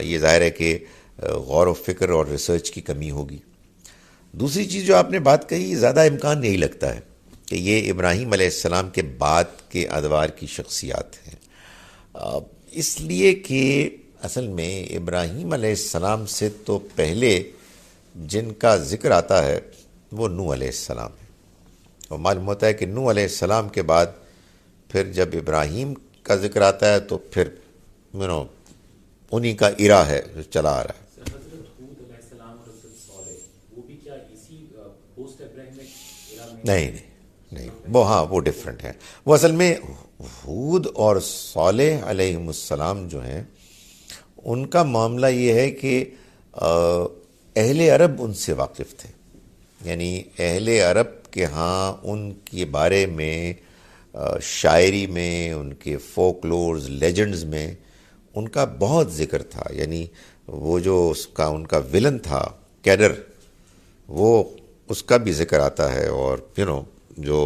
یہ ظاہر ہے کہ غور و فکر اور ریسرچ کی کمی ہوگی. دوسری چیز جو آپ نے بات کہی، زیادہ امکان نہیں لگتا ہے کہ یہ ابراہیم علیہ السلام کے بعد کے ادوار کی شخصیات ہیں، اس لیے کہ اصل میں ابراہیم علیہ السلام سے تو پہلے جن کا ذکر آتا ہے وہ نوح علیہ السلام ہے. اور معلوم ہوتا ہے کہ نوح علیہ السلام کے بعد پھر جب ابراہیم کا ذکر آتا ہے تو پھر انہی کا ایرا ہے جو چلا آ رہا ہے. نہیں، وہ ڈفرینٹ ہیں. وہ اصل میں ہود اور صالح علیہ السلام جو ہیں ان کا معاملہ یہ ہے کہ اہل عرب ان سے واقف تھے. یعنی اہل عرب کے ہاں ان کے بارے میں شاعری میں، ان کے فولکلورز، لیجنڈز میں ان کا بہت ذکر تھا. یعنی وہ جو ان کا ولن تھا کیڈر، وہ اس کا بھی ذکر آتا ہے اور جو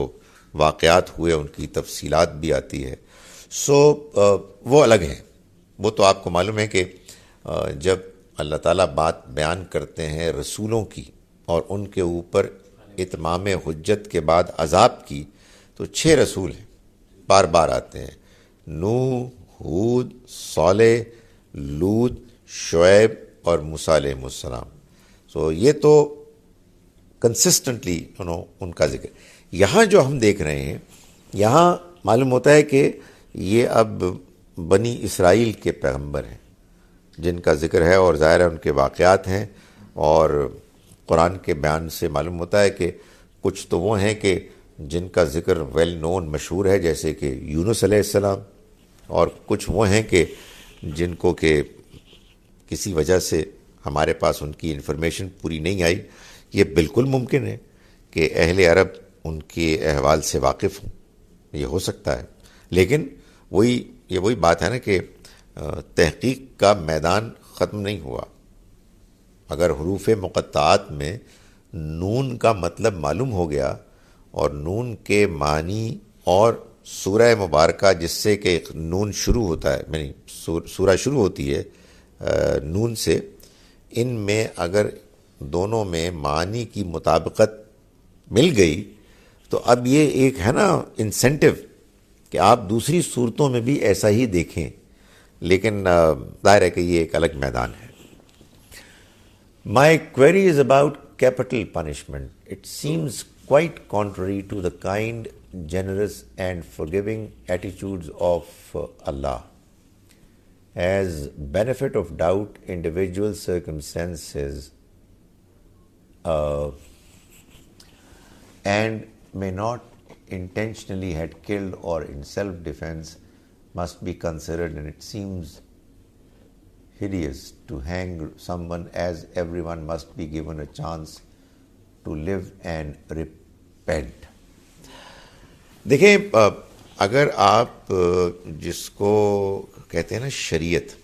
واقعات ہوئے ان کی تفصیلات بھی آتی ہے. وہ الگ ہیں. وہ تو آپ کو معلوم ہے کہ جب اللہ تعالیٰ بات بیان کرتے ہیں رسولوں کی اور ان کے اوپر اتمام حجت کے بعد عذاب کی، تو 6 رسول ہیں بار بار آتے ہیں: نوح، ہود، صالح، لوط، شعیب اور موسیٰ علیہ السلام. یہ تو کنسسٹنٹلی ان کا ذکر. یہاں جو ہم دیکھ رہے ہیں، یہاں معلوم ہوتا ہے کہ یہ اب بنی اسرائیل کے پیغمبر ہیں جن کا ذکر ہے، اور ظاہر ہے ان کے واقعات ہیں. اور قرآن کے بیان سے معلوم ہوتا ہے کہ کچھ تو وہ ہیں کہ جن کا ذکر ویل نون مشہور ہے، جیسے کہ یونس علیہ السلام، اور کچھ وہ ہیں کہ جن کو کہ کسی وجہ سے ہمارے پاس ان کی انفارمیشن پوری نہیں آئی. یہ بالکل ممکن ہے کہ اہل عرب ان کے احوال سے واقف ہوں، یہ ہو سکتا ہے. لیکن وہی بات ہے نا کہ تحقیق کا میدان ختم نہیں ہوا. اگر حروف مقطعات میں نون کا مطلب معلوم ہو گیا اور نون کے معنی اور سورہ مبارکہ جس سے کہ نون شروع ہوتا ہے، یعنی سورہ شروع ہوتی ہے نون سے، ان میں اگر دونوں میں معنی کی مطابقت مل گئی تو اب یہ ایک ہے نا انسینٹیو کہ آپ دوسری صورتوں میں بھی ایسا ہی دیکھیں. لیکن ظاہر ہے کہ یہ ایک الگ میدان ہے. My query is about capital punishment. It seems quite contrary to the kind, generous and forgiving attitudes of Allah. As benefit of doubt, individual circumstances and may not intentionally had killed or in self-defense must be considered, and it seems hideous to hang someone as everyone must be given a chance to live and repent. دیکھیں اگر آپ جس کو کہتے ہیں نا شریعت،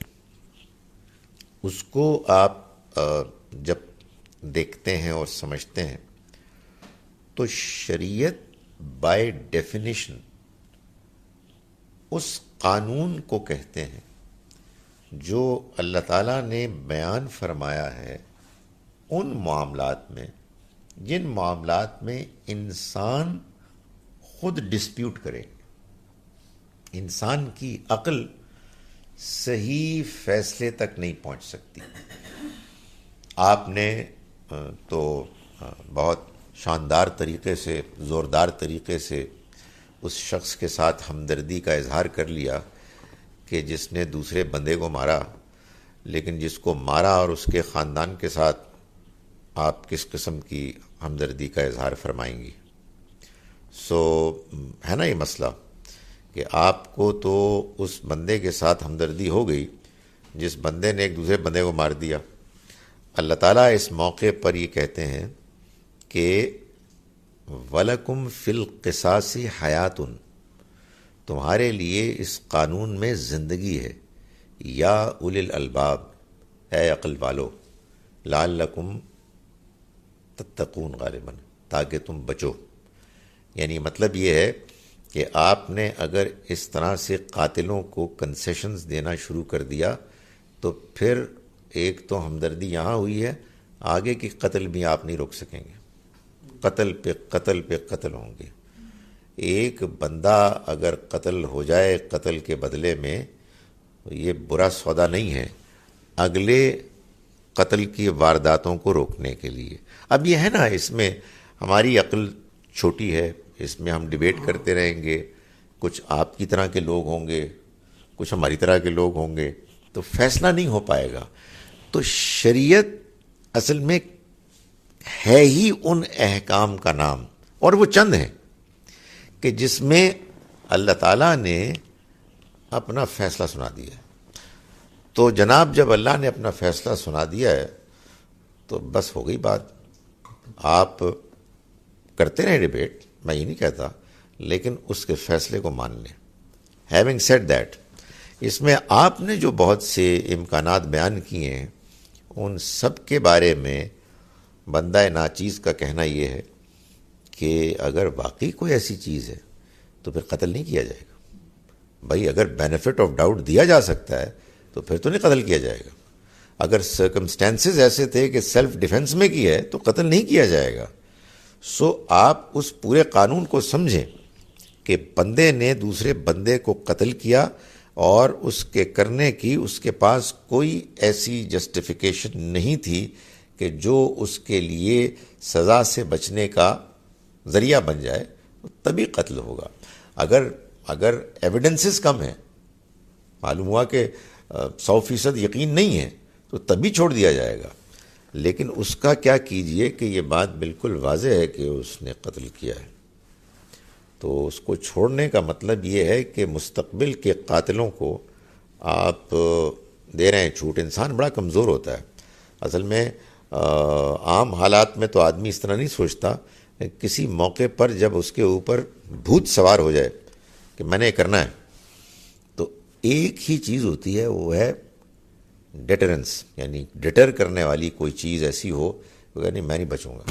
اس کو آپ جب دیکھتے ہیں اور سمجھتے ہیں تو شریعت بائی ڈیفینیشن اس قانون کو کہتے ہیں جو اللہ تعالیٰ نے بیان فرمایا ہے ان معاملات میں جن معاملات میں انسان خود ڈسپیوٹ کرے، انسان کی عقل صحیح فیصلے تک نہیں پہنچ سکتی. آپ نے تو بہت شاندار طریقے سے، زوردار طریقے سے اس شخص کے ساتھ ہمدردی کا اظہار کر لیا کہ جس نے دوسرے بندے کو مارا، لیکن جس کو مارا اور اس کے خاندان کے ساتھ آپ کس قسم کی ہمدردی کا اظہار فرمائیں گی؟ ہے نا یہ مسئلہ کہ آپ کو تو اس بندے کے ساتھ ہمدردی ہو گئی جس بندے نے ایک دوسرے بندے کو مار دیا. اللہ تعالیٰ اس موقع پر یہ کہتے ہیں کہ وَلَكُمْ فِي الْقِصَاصِ حَيَاتٌ، تمہارے لیے اس قانون میں زندگی ہے. یا اولی الالباب، اے عقل والو، لعلکم تتقون، غالباً تاکہ تم بچو. یعنی مطلب یہ ہے کہ آپ نے اگر اس طرح سے قاتلوں کو کنسیشنز دینا شروع کر دیا تو پھر ایک تو ہمدردی یہاں ہوئی ہے، آگے کی قتل بھی آپ نہیں روک سکیں گے. قتل پہ قتل پہ قتل ہوں گے. ایک بندہ اگر قتل ہو جائے قتل کے بدلے میں، یہ برا سودا نہیں ہے اگلے قتل کی وارداتوں کو روکنے کے لیے. اب یہ ہے نا، اس میں ہماری عقل چھوٹی ہے، اس میں ہم ڈیبیٹ کرتے رہیں گے، کچھ آپ کی طرح کے لوگ ہوں گے، کچھ ہماری طرح کے لوگ ہوں گے، تو فیصلہ نہیں ہو پائے گا. تو شریعت اصل میں ہے ہی ان احکام کا نام، اور وہ چند ہیں کہ جس میں اللہ تعالیٰ نے اپنا فیصلہ سنا دیا ہے. تو جناب جب اللہ نے اپنا فیصلہ سنا دیا ہے تو بس ہو گئی بات. آپ کرتے رہیں ڈیبیٹ، میں یہ نہیں کہتا، لیکن اس کے فیصلے کو مان لیں. ہیونگ سیڈ دیٹ، اس میں آپ نے جو بہت سے امکانات بیان کیے ہیں ان سب کے بارے میں بندہ ناچیز کا کہنا یہ ہے کہ اگر واقعی کوئی ایسی چیز ہے تو پھر قتل نہیں کیا جائے گا. بھائی اگر بینیفٹ آف ڈاؤٹ دیا جا سکتا ہے تو پھر تو نہیں قتل کیا جائے گا. اگر سرکمسٹانسز ایسے تھے کہ سیلف ڈیفنس میں کی ہے تو قتل نہیں کیا جائے گا. آپ اس پورے قانون کو سمجھیں کہ بندے نے دوسرے بندے کو قتل کیا اور اس کے کرنے کی اس کے پاس کوئی ایسی جسٹیفیکیشن نہیں تھی کہ جو اس کے لیے سزا سے بچنے کا ذریعہ بن جائے، تبھی قتل ہوگا. اگر ایویڈنسز کم ہیں، معلوم ہوا کہ 100% یقین نہیں ہے، تو تبھی چھوڑ دیا جائے گا. لیکن اس کا کیا کیجئے کہ یہ بات بالکل واضح ہے کہ اس نے قتل کیا ہے، تو اس کو چھوڑنے کا مطلب یہ ہے کہ مستقبل کے قاتلوں کو آپ دے رہے ہیں چھوٹ. انسان بڑا کمزور ہوتا ہے اصل میں. عام حالات میں تو آدمی اس طرح نہیں سوچتا، کسی موقع پر جب اس کے اوپر بھوت سوار ہو جائے کہ میں نے یہ کرنا ہے، تو ایک ہی چیز ہوتی ہے، وہ ہے ڈیٹرنس، یعنی ڈیٹر کرنے والی کوئی چیز ایسی ہو کہ نہیں میں نہیں بچوں گا.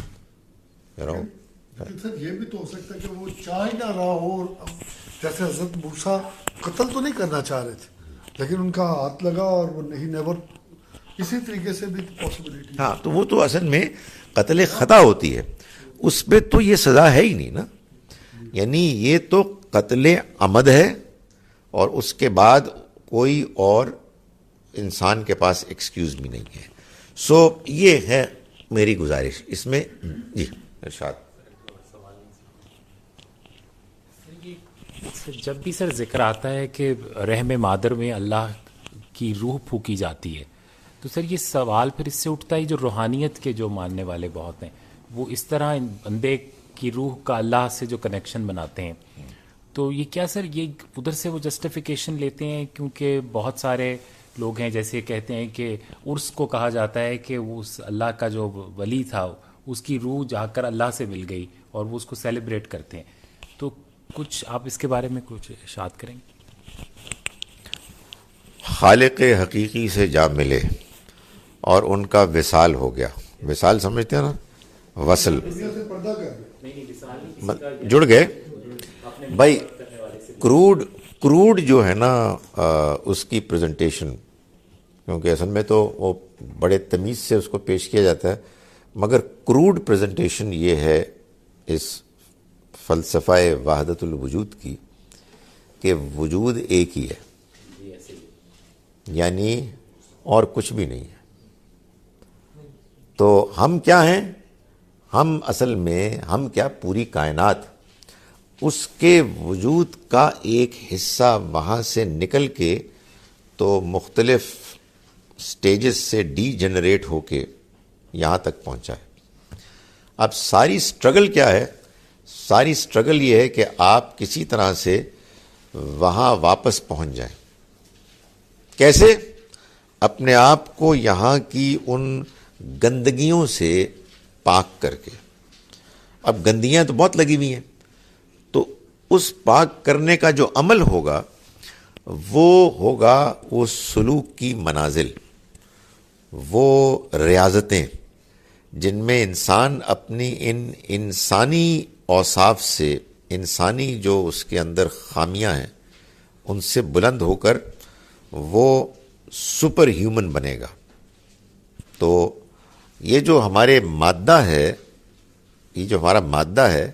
لیکن سر یہ بھی تو ہو سکتا ہے کہ وہ چاہ ہی نہ رہا ہو. جیسے حضرت موسیٰ قتل تو نہیں کرنا چاہ رہے تھے لیکن ان کا ہاتھ لگا اور وہ نہیں، نیور. اسی طریقے سے بھی پاسبلٹی. ہاں، تو وہ تو اصل میں قتل خطا ہوتی ہے، اس پہ تو یہ سزا ہے ہی نہیں نا. یعنی یہ تو قتل عمد ہے اور اس کے بعد کوئی اور انسان کے پاس ایکسکیوز بھی نہیں ہے. یہ ہے میری گزارش اس میں. جی ارشاد. جب بھی سر ذکر آتا ہے کہ رحم مادر میں اللہ کی روح پھونکی جاتی ہے، تو سر یہ سوال پھر اس سے اٹھتا ہے، جو روحانیت کے جو ماننے والے بہت ہیں وہ اس طرح بندے کی روح کا اللہ سے جو کنیکشن بناتے ہیں، تو یہ کیا سر یہ ادھر سے وہ جسٹیفیکیشن لیتے ہیں کیونکہ بہت سارے لوگ ہیں جیسے کہتے ہیں کہ عرس کو کہا جاتا ہے کہ اس اللہ کا جو ولی تھا اس کی روح جا کر اللہ سے مل گئی اور وہ اس کو سیلیبریٹ کرتے ہیں. تو کچھ آپ اس کے بارے میں کچھ اشارت کریں گے؟ خالق حقیقی سے جا ملے اور ان کا وصال ہو گیا. وصال سمجھتے ہیں نا, وصل, جڑ گئے بھائی. کروڈ جو ہے نا اس کی پریزنٹیشن, کیونکہ اصل میں تو وہ بڑے تمیز سے اس کو پیش کیا جاتا ہے, مگر کروڈ پریزنٹیشن یہ ہے اس فلسفہ وحدت الوجود کی کہ وجود ایک ہی ہے, یعنی اور کچھ بھی نہیں ہے. تو ہم کیا ہیں؟ ہم اصل میں ہم کیا, پوری کائنات اس کے وجود کا ایک حصہ وہاں سے نکل کے تو مختلف سٹیجز سے ڈی جنریٹ ہو کے یہاں تک پہنچا ہے. اب ساری سٹرگل کیا ہے؟ ساری سٹرگل یہ ہے کہ آپ کسی طرح سے وہاں واپس پہنچ جائیں. کیسے؟ اپنے آپ کو یہاں کی ان گندگیوں سے پاک کر کے. اب گندگیاں تو بہت لگی ہوئی ہیں, تو اس پاک کرنے کا جو عمل ہوگا وہ ہوگا وہ سلوک کی منازل, وہ ریاضتیں جن میں انسان اپنی ان انسانی اوصاف سے, انسانی جو اس کے اندر خامیاں ہیں ان سے بلند ہو کر وہ سپر ہیومن بنے گا. تو یہ جو ہمارے مادہ ہے, یہ جو ہمارا مادہ ہے,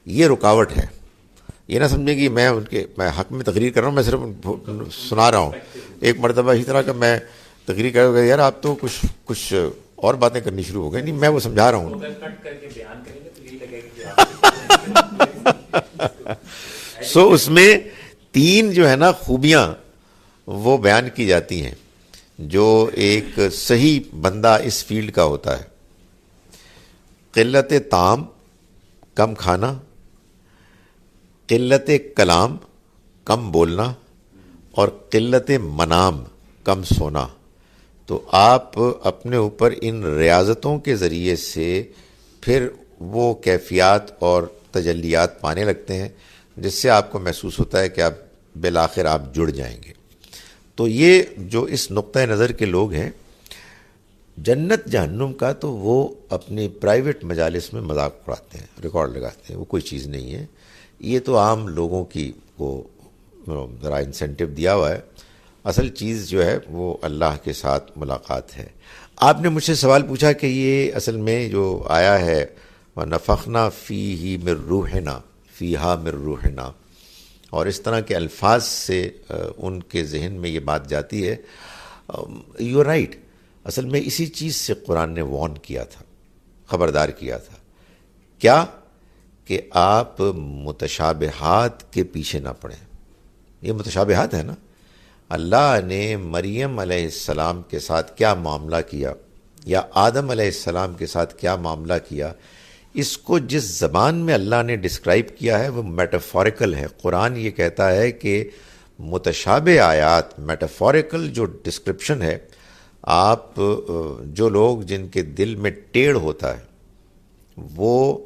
یہ رکاوٹ ہے. یہ نہ سمجھیں کہ میں ان کے میں حق میں تقریر کر رہا ہوں, میں صرف سنا رہا ہوں. ایک مرتبہ اسی طرح کا میں تقریر کر رہا ہوں, یار آپ تو کچھ اور باتیں کرنی شروع ہو گئی. نہیں, میں وہ سمجھا رہا ہوں. سو اس میں 3 جو ہے نا خوبیاں وہ بیان کی جاتی ہیں جو ایک صحیح بندہ اس فیلڈ کا ہوتا ہے. قلت طعام, کم کھانا, قلت کلام, کم بولنا, اور قلت منام, کم سونا. تو آپ اپنے اوپر ان ریاضتوں کے ذریعے سے پھر وہ کیفیات اور تجلیات پانے لگتے ہیں جس سے آپ کو محسوس ہوتا ہے کہ آپ بالآخر آپ جڑ جائیں گے. تو یہ جو اس نقطۂ نظر کے لوگ ہیں, جنت جہنم کا تو وہ اپنی پرائیویٹ مجالس میں مذاق اڑاتے ہیں, ریکارڈ لگاتے ہیں, وہ کوئی چیز نہیں ہے. یہ تو عام لوگوں کی کو ذرا انسینٹیو دیا ہوا ہے. اصل چیز جو ہے وہ اللہ کے ساتھ ملاقات ہے. آپ نے مجھ سے سوال پوچھا کہ یہ اصل میں جو آیا ہے وَنَفَخْنَا فِيهِ مِن رُوحِنَا فِيهَا مِن رُوحِنَا, اور اس طرح کے الفاظ سے ان کے ذہن میں یہ بات جاتی ہے. یو رائٹ, اصل میں اسی چیز سے قرآن نے وارن کیا تھا, خبردار کیا تھا. کیا کہ آپ متشابہات کے پیچھے نہ پڑیں. یہ متشابہات ہے نا. اللہ نے مریم علیہ السلام کے ساتھ کیا معاملہ کیا یا آدم علیہ السلام کے ساتھ کیا معاملہ کیا, اس کو جس زبان میں اللہ نے ڈسکرائب کیا ہے وہ میٹافوریکل ہے. قرآن یہ کہتا ہے کہ متشابہ آیات, میٹافوریکل جو ڈسکرپشن ہے, آپ جو لوگ جن کے دل میں ٹیڑھ ہوتا ہے وہ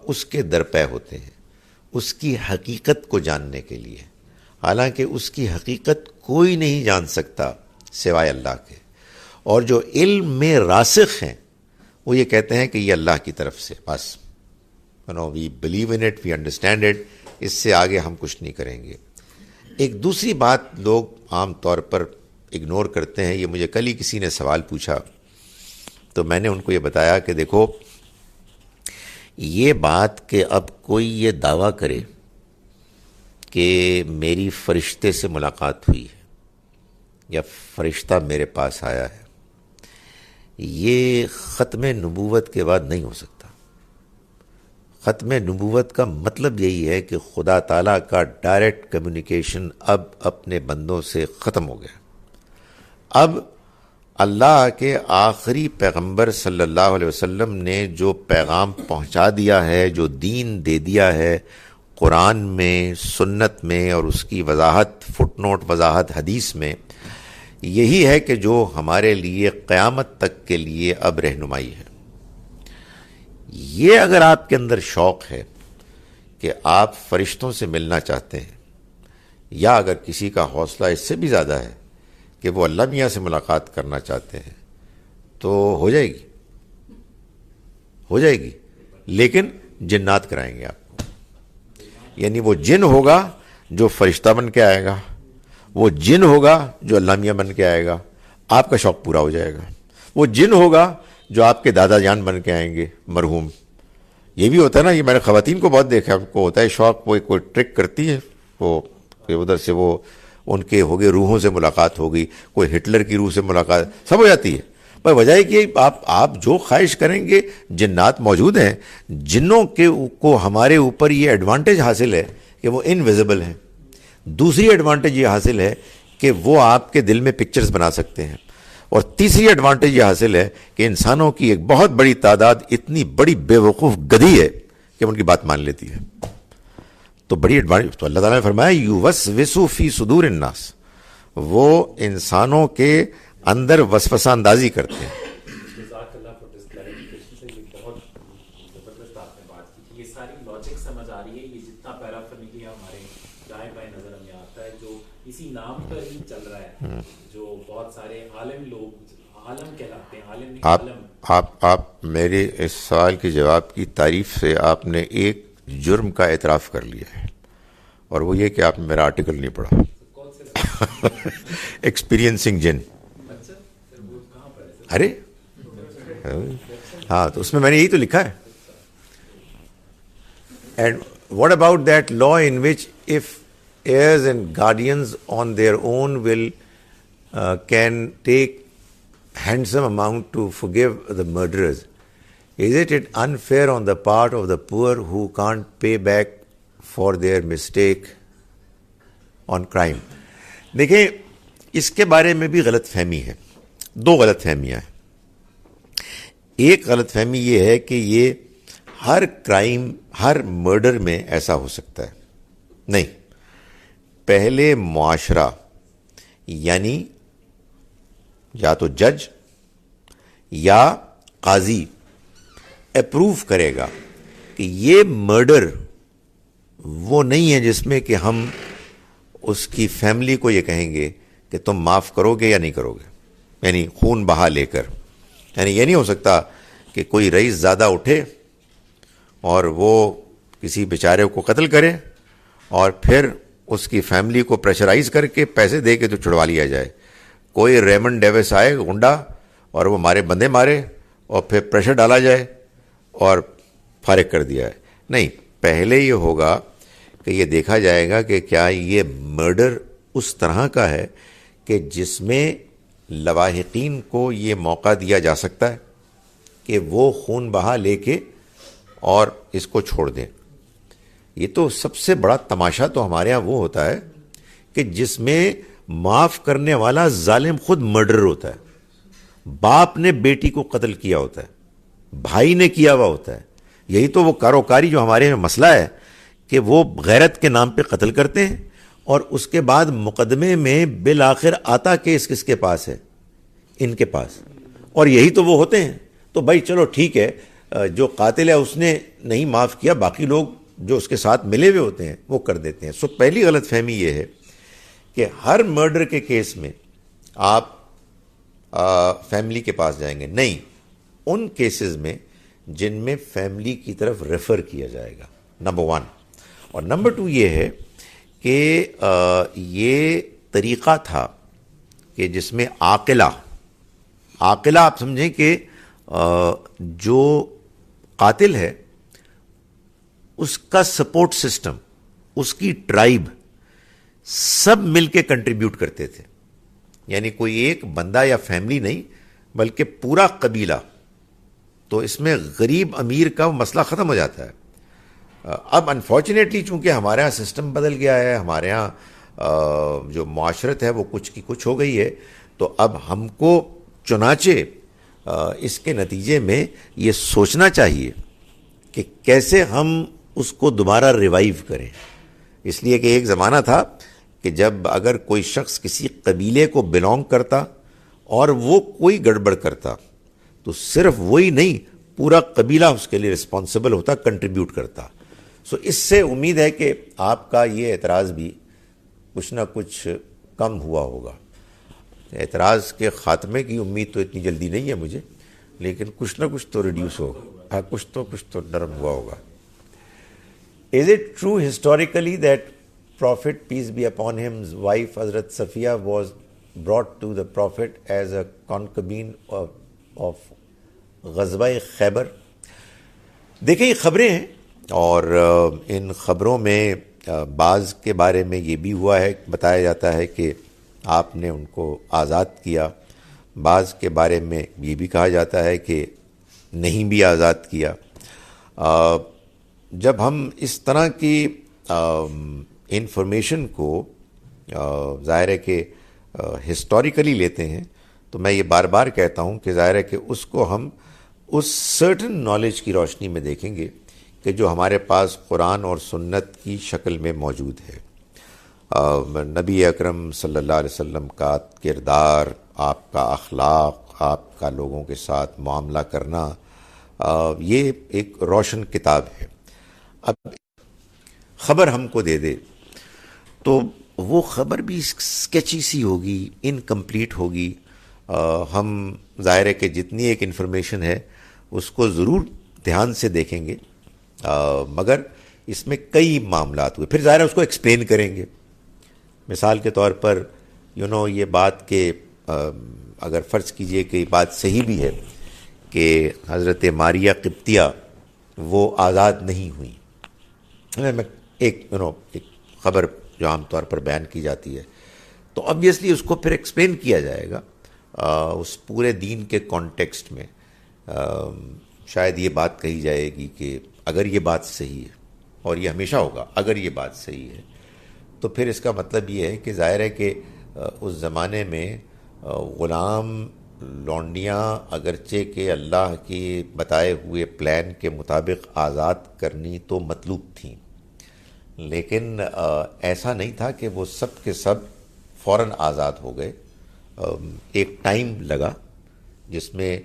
اس کے درپے ہوتے ہیں اس کی حقیقت کو جاننے کے لیے, حالانکہ اس کی حقیقت کوئی نہیں جان سکتا سوائے اللہ کے. اور جو علم میں راسخ ہیں وہ یہ کہتے ہیں کہ یہ اللہ کی طرف سے, بس we believe in it, we understand it, اس سے آگے ہم کچھ نہیں کریں گے. ایک دوسری بات لوگ عام طور پر اگنور کرتے ہیں. یہ مجھے کل ہی کسی نے سوال پوچھا تو میں نے ان کو یہ بتایا کہ دیکھو, یہ بات کہ اب کوئی یہ دعویٰ کرے کہ میری فرشتے سے ملاقات ہوئی ہے یا فرشتہ میرے پاس آیا ہے, یہ ختم نبوت کے بعد نہیں ہو سکتا. ختم نبوت کا مطلب یہی ہے کہ خدا تعالیٰ کا ڈائریکٹ کمیونیکیشن اب اپنے بندوں سے ختم ہو گیا. اب اللہ کے آخری پیغمبر صلی اللہ علیہ وسلم نے جو پیغام پہنچا دیا ہے, جو دین دے دیا ہے قرآن میں, سنت میں, اور اس کی وضاحت فٹ نوٹ وضاحت حدیث میں, یہی ہے کہ جو ہمارے لیے قیامت تک کے لیے اب رہنمائی ہے. یہ اگر آپ کے اندر شوق ہے کہ آپ فرشتوں سے ملنا چاہتے ہیں، یا اگر کسی کا حوصلہ اس سے بھی زیادہ ہے کہ وہ اللہ میاں سے ملاقات کرنا چاہتے ہیں، تو ہو جائے گی، لیکن جنات کرائیں گے آپ کو. یعنی وہ جن ہوگا جو فرشتہ بن کے آئے گا، وہ جن ہوگا جو اللہ میاں بن کے آئے گا، آپ کا شوق پورا ہو جائے گا. وہ جن ہوگا جو آپ کے دادا جان بن کے آئیں گے مرحوم. یہ بھی ہوتا ہے نا، یہ میں نے خواتین کو بہت دیکھا، کو ہوتا ہے شوق، وہ کوئی ٹرک کرتی ہے، وہ ادھر سے وہ ان کے ہو گئے روحوں سے ملاقات ہو گئی، کوئی ہٹلر کی روح سے ملاقات، سب ہو جاتی ہے. پر وجہ ہے کہ آپ جو خواہش کریں گے جنات موجود ہیں. جنوں کے کو ہمارے اوپر یہ ایڈوانٹیج حاصل ہے کہ وہ انویزیبل ہیں. دوسری ایڈوانٹیج یہ حاصل ہے کہ وہ آپ کے دل میں پکچرز بنا سکتے ہیں. اور تیسری ایڈوانٹیج یہ حاصل ہے کہ انسانوں کی ایک بہت بڑی تعداد اتنی بڑی بے وقوف گدھی ہے کہ ان کی بات مان لیتی ہے. تو بڑی ایڈوانٹیج. تو اللہ تعالیٰ نے فرمایا یوسوسو فی صدور الناس، وہ انسانوں کے اندر وسوسہ اندازی کرتے ہیں. جزاک اللہ فار دس کلیریفیکیشن سے، یہ بہت زبردست آپ نے بات کی. یہ ساری لاجک سمجھ آ رہی ہے. یہ جتنا پیرافرنیلیا ہمارے دائیں بائیں نظر ہمیں آتا ہے، جو اسی نام پر ہی چل رہا ہے، جو بہت سارے عالم لوگ عالم کہلاتے ہیں، عالم نہیں عالم. آپ میرے اس سوال کے جواب کی تعریف سے آپ نے ایک جرم کا اعتراف کر لیا ہے، اور وہ یہ کہ آپ نے میرا آرٹیکل نہیں پڑھا. ایکسپیرینسنگ جن. ارے ہاں، تو اس میں نے یہی تو لکھا ہے. And what about that law in which if heirs and guardians on their own will can take handsome amount to forgive the murderers, isn't it unfair on the part of the poor who can't pay back for their mistake on crime? دیکھیں، اس کے بارے میں بھی غلط فہمی ہے. دو غلط فہمیاں ہیں. ایک غلط فہمی یہ ہے کہ یہ ہر کرائم، ہر مرڈر میں ایسا ہو سکتا ہے. نہیں، پہلے معاشرہ یعنی یا تو جج یا قاضی اپروو کرے گا کہ یہ مرڈر وہ نہیں ہے جس میں کہ ہم اس کی فیملی کو یہ کہیں گے کہ تم معاف کرو گے یا نہیں کرو گے، یعنی خون بہا لے کر. یعنی یہ نہیں ہو سکتا کہ کوئی رئیس زیادہ اٹھے اور وہ کسی بیچارے کو قتل کرے اور پھر اس کی فیملی کو پریشرائز کر کے پیسے دے کے تو چھڑوا لیا جائے. کوئی ریمنڈ ڈیوس آئے گنڈا اور وہ بندے مارے اور پھر پریشر ڈالا جائے اور فارغ کر دیا ہے. نہیں، پہلے یہ ہوگا کہ یہ دیکھا جائے گا کہ کیا یہ مرڈر اس طرح کا ہے کہ جس میں لواحقین کو یہ موقع دیا جا سکتا ہے کہ وہ خون بہا لے کے اور اس کو چھوڑ دیں. یہ تو سب سے بڑا تماشا تو ہمارے ہاں وہ ہوتا ہے کہ جس میں معاف کرنے والا ظالم خود مرڈر ہوتا ہے. باپ نے بیٹی کو قتل کیا ہوتا ہے، بھائی نے کیا ہوا ہوتا ہے. یہی تو وہ کاروکاری جو ہمارے میں مسئلہ ہے کہ وہ غیرت کے نام پہ قتل کرتے ہیں اور اس کے بعد مقدمے میں بالآخر آتا کیس کس کے پاس ہے؟ ان کے پاس. اور یہی تو وہ ہوتے ہیں. تو بھائی چلو ٹھیک ہے، جو قاتل ہے اس نے نہیں معاف کیا، باقی لوگ جو اس کے ساتھ ملے ہوئے ہوتے ہیں وہ کر دیتے ہیں. سو پہلی غلط فہمی یہ ہے کہ ہر مرڈر کے کیس میں آپ فیملی کے پاس جائیں گے. نہیں، ان کیسز میں جن میں فیملی کی طرف ریفر کیا جائے گا، نمبر 1. اور نمبر 2 یہ ہے کہ یہ طریقہ تھا کہ جس میں عاقلہ آپ سمجھیں کہ جو قاتل ہے اس کا سپورٹ سسٹم، اس کی ٹرائب سب مل کے کنٹریبیوٹ کرتے تھے. یعنی کوئی ایک بندہ یا فیملی نہیں بلکہ پورا قبیلہ. تو اس میں غریب امیر کا مسئلہ ختم ہو جاتا ہے. اب انفارچونیٹلی چونکہ ہمارے ہاں سسٹم بدل گیا ہے، ہمارے ہاں جو معاشرت ہے وہ کچھ کی کچھ ہو گئی ہے. تو اب ہم کو چنانچہ اس کے نتیجے میں یہ سوچنا چاہیے کہ کیسے ہم اس کو دوبارہ ریوائیو کریں. اس لیے کہ ایک زمانہ تھا کہ جب اگر کوئی شخص کسی قبیلے کو بلونگ کرتا اور وہ کوئی گڑبڑ کرتا تو صرف وہی نہیں پورا قبیلہ اس کے لیے رسپانسبل ہوتا, کنٹریبیوٹ کرتا. سو اس سے امید ہے کہ آپ کا یہ اعتراض بھی کچھ نہ کچھ کم ہوا ہوگا. اعتراض کے خاتمے کی امید تو اتنی جلدی نہیں ہے مجھے, لیکن کچھ نہ کچھ تو ریڈیوس ہوگا, کچھ تو نرم ہوا ہوگا. Is it true historically that Prophet, peace be upon him's wife Hazrat Safiya was brought to the Prophet as a concubine of غزوہ خیبر؟ دیکھیں یہ خبریں ہیں اور ان خبروں میں بعض کے بارے میں یہ بھی ہوا ہے, بتایا جاتا ہے کہ آپ نے ان کو آزاد کیا, بعض کے بارے میں یہ بھی کہا جاتا ہے کہ نہیں بھی آزاد کیا. جب ہم اس طرح کی انفارمیشن کو ظاہر ہے کہ ہسٹوریکلی لیتے ہیں تو میں یہ بار بار کہتا ہوں کہ ظاہر ہے کہ اس کو ہم اس سرٹن نالج کی روشنی میں دیکھیں گے کہ جو ہمارے پاس قرآن اور سنت کی شکل میں موجود ہے. نبی اکرم صلی اللہ علیہ وسلم کا کردار, آپ کا اخلاق, آپ کا لوگوں کے ساتھ معاملہ کرنا, یہ ایک روشن کتاب ہے. اب خبر ہم کو دے دے تو وہ خبر بھی اسکیچی سی ہوگی, انکمپلیٹ ہوگی. ہم ظاہر ہے کہ جتنی ایک انفارمیشن ہے اس کو ضرور دھیان سے دیکھیں گے, مگر اس میں کئی معاملات ہوئے, پھر ظاہر ہے اس کو ایکسپلین کریں گے. مثال کے طور پر یہ بات کہ اگر فرض کیجئے کہ یہ بات صحیح بھی ہے کہ حضرت ماریہ قبطیہ وہ آزاد نہیں ہوئی, میں ایک خبر جو عام طور پر بیان کی جاتی ہے, تو obviously اس کو پھر ایکسپلین کیا جائے گا اس پورے دین کے کانٹیکسٹ میں. شاید یہ بات کہی جائے گی کہ اگر یہ بات صحیح ہے, اور یہ ہمیشہ ہوگا اگر یہ بات صحیح ہے, تو پھر اس کا مطلب یہ ہے کہ ظاہر ہے کہ اس زمانے میں غلام لونڈیاں اگرچہ کہ اللہ کی بتائے ہوئے پلان کے مطابق آزاد کرنی تو مطلوب تھیں, لیکن ایسا نہیں تھا کہ وہ سب کے سب فوراً آزاد ہو گئے. ایک ٹائم لگا جس میں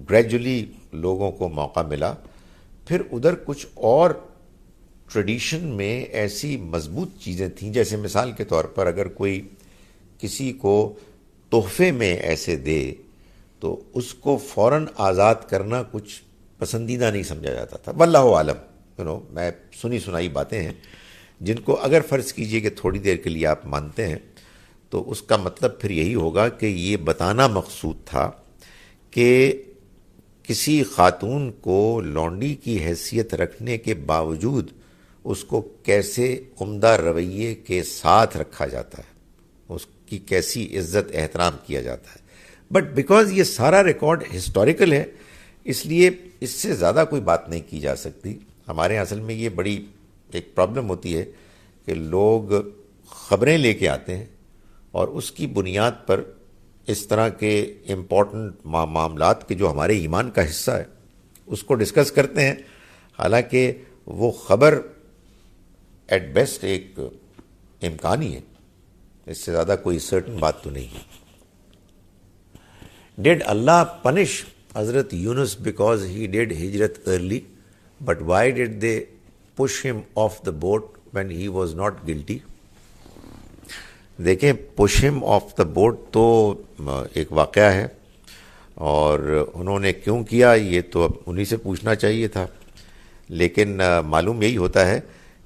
گریجولی لوگوں کو موقع ملا. پھر ادھر کچھ اور ٹریڈیشن میں ایسی مضبوط چیزیں تھیں, جیسے مثال کے طور پر اگر کوئی کسی کو تحفے میں ایسے دے تو اس کو فوراً آزاد کرنا کچھ پسندیدہ نہیں سمجھا جاتا تھا. واللہ عالم, میں سنی سنائی باتیں ہیں جن کو اگر فرض کیجئے کہ تھوڑی دیر کے لیے آپ مانتے ہیں تو اس کا مطلب پھر یہی ہوگا کہ یہ بتانا مقصود تھا کہ کسی خاتون کو لونڈی کی حیثیت رکھنے کے باوجود اس کو کیسے عمدہ رویے کے ساتھ رکھا جاتا ہے, اس کی کیسی عزت احترام کیا جاتا ہے. بٹ بیکاز یہ سارا ریکارڈ ہسٹوریکل ہے, اس لیے اس سے زیادہ کوئی بات نہیں کی جا سکتی. ہمارے اصل میں یہ بڑی ایک پرابلم ہوتی ہے کہ لوگ خبریں لے کے آتے ہیں اور اس کی بنیاد پر اس طرح کے امپورٹنٹ معاملات کے جو ہمارے ایمان کا حصہ ہے اس کو ڈسکس کرتے ہیں, حالانکہ وہ خبر ایٹ بیسٹ ایک امکان ہی ہے, اس سے زیادہ کوئی سرٹن بات تو نہیں ہے. Did Allah punish Hazrat Yunus because he did hijrat early, but why did they push him off the boat when he was not guilty? دیکھیں, push him off the boat تو ایک واقعہ ہے, اور انہوں نے کیوں کیا یہ تو اب انہی سے پوچھنا چاہیے تھا, لیکن معلوم یہی ہوتا ہے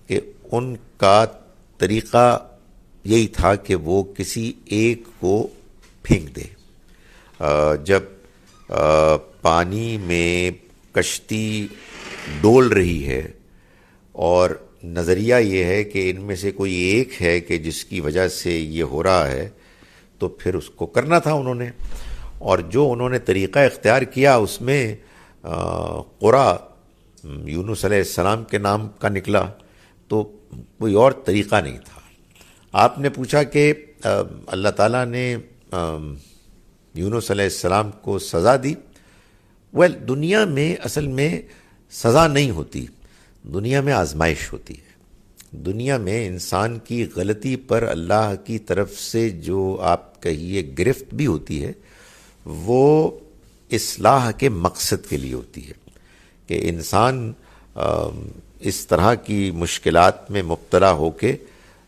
کہ ان کا طریقہ یہی تھا کہ وہ کسی ایک کو پھینک دے. جب پانی میں کشتی ڈول رہی ہے اور نظریہ یہ ہے کہ ان میں سے کوئی ایک ہے کہ جس کی وجہ سے یہ ہو رہا ہے, تو پھر اس کو کرنا تھا انہوں نے. اور جو انہوں نے طریقہ اختیار کیا اس میں قرا یونس علیہ السلام کے نام کا نکلا, تو کوئی اور طریقہ نہیں تھا. آپ نے پوچھا کہ اللہ تعالیٰ نے یونس علیہ السلام کو سزا دی. دنیا میں اصل میں سزا نہیں ہوتی, دنیا میں آزمائش ہوتی ہے. دنیا میں انسان کی غلطی پر اللہ کی طرف سے جو آپ کہیے گرفت بھی ہوتی ہے وہ اصلاح کے مقصد کے لیے ہوتی ہے کہ انسان اس طرح کی مشکلات میں مبتلا ہو کے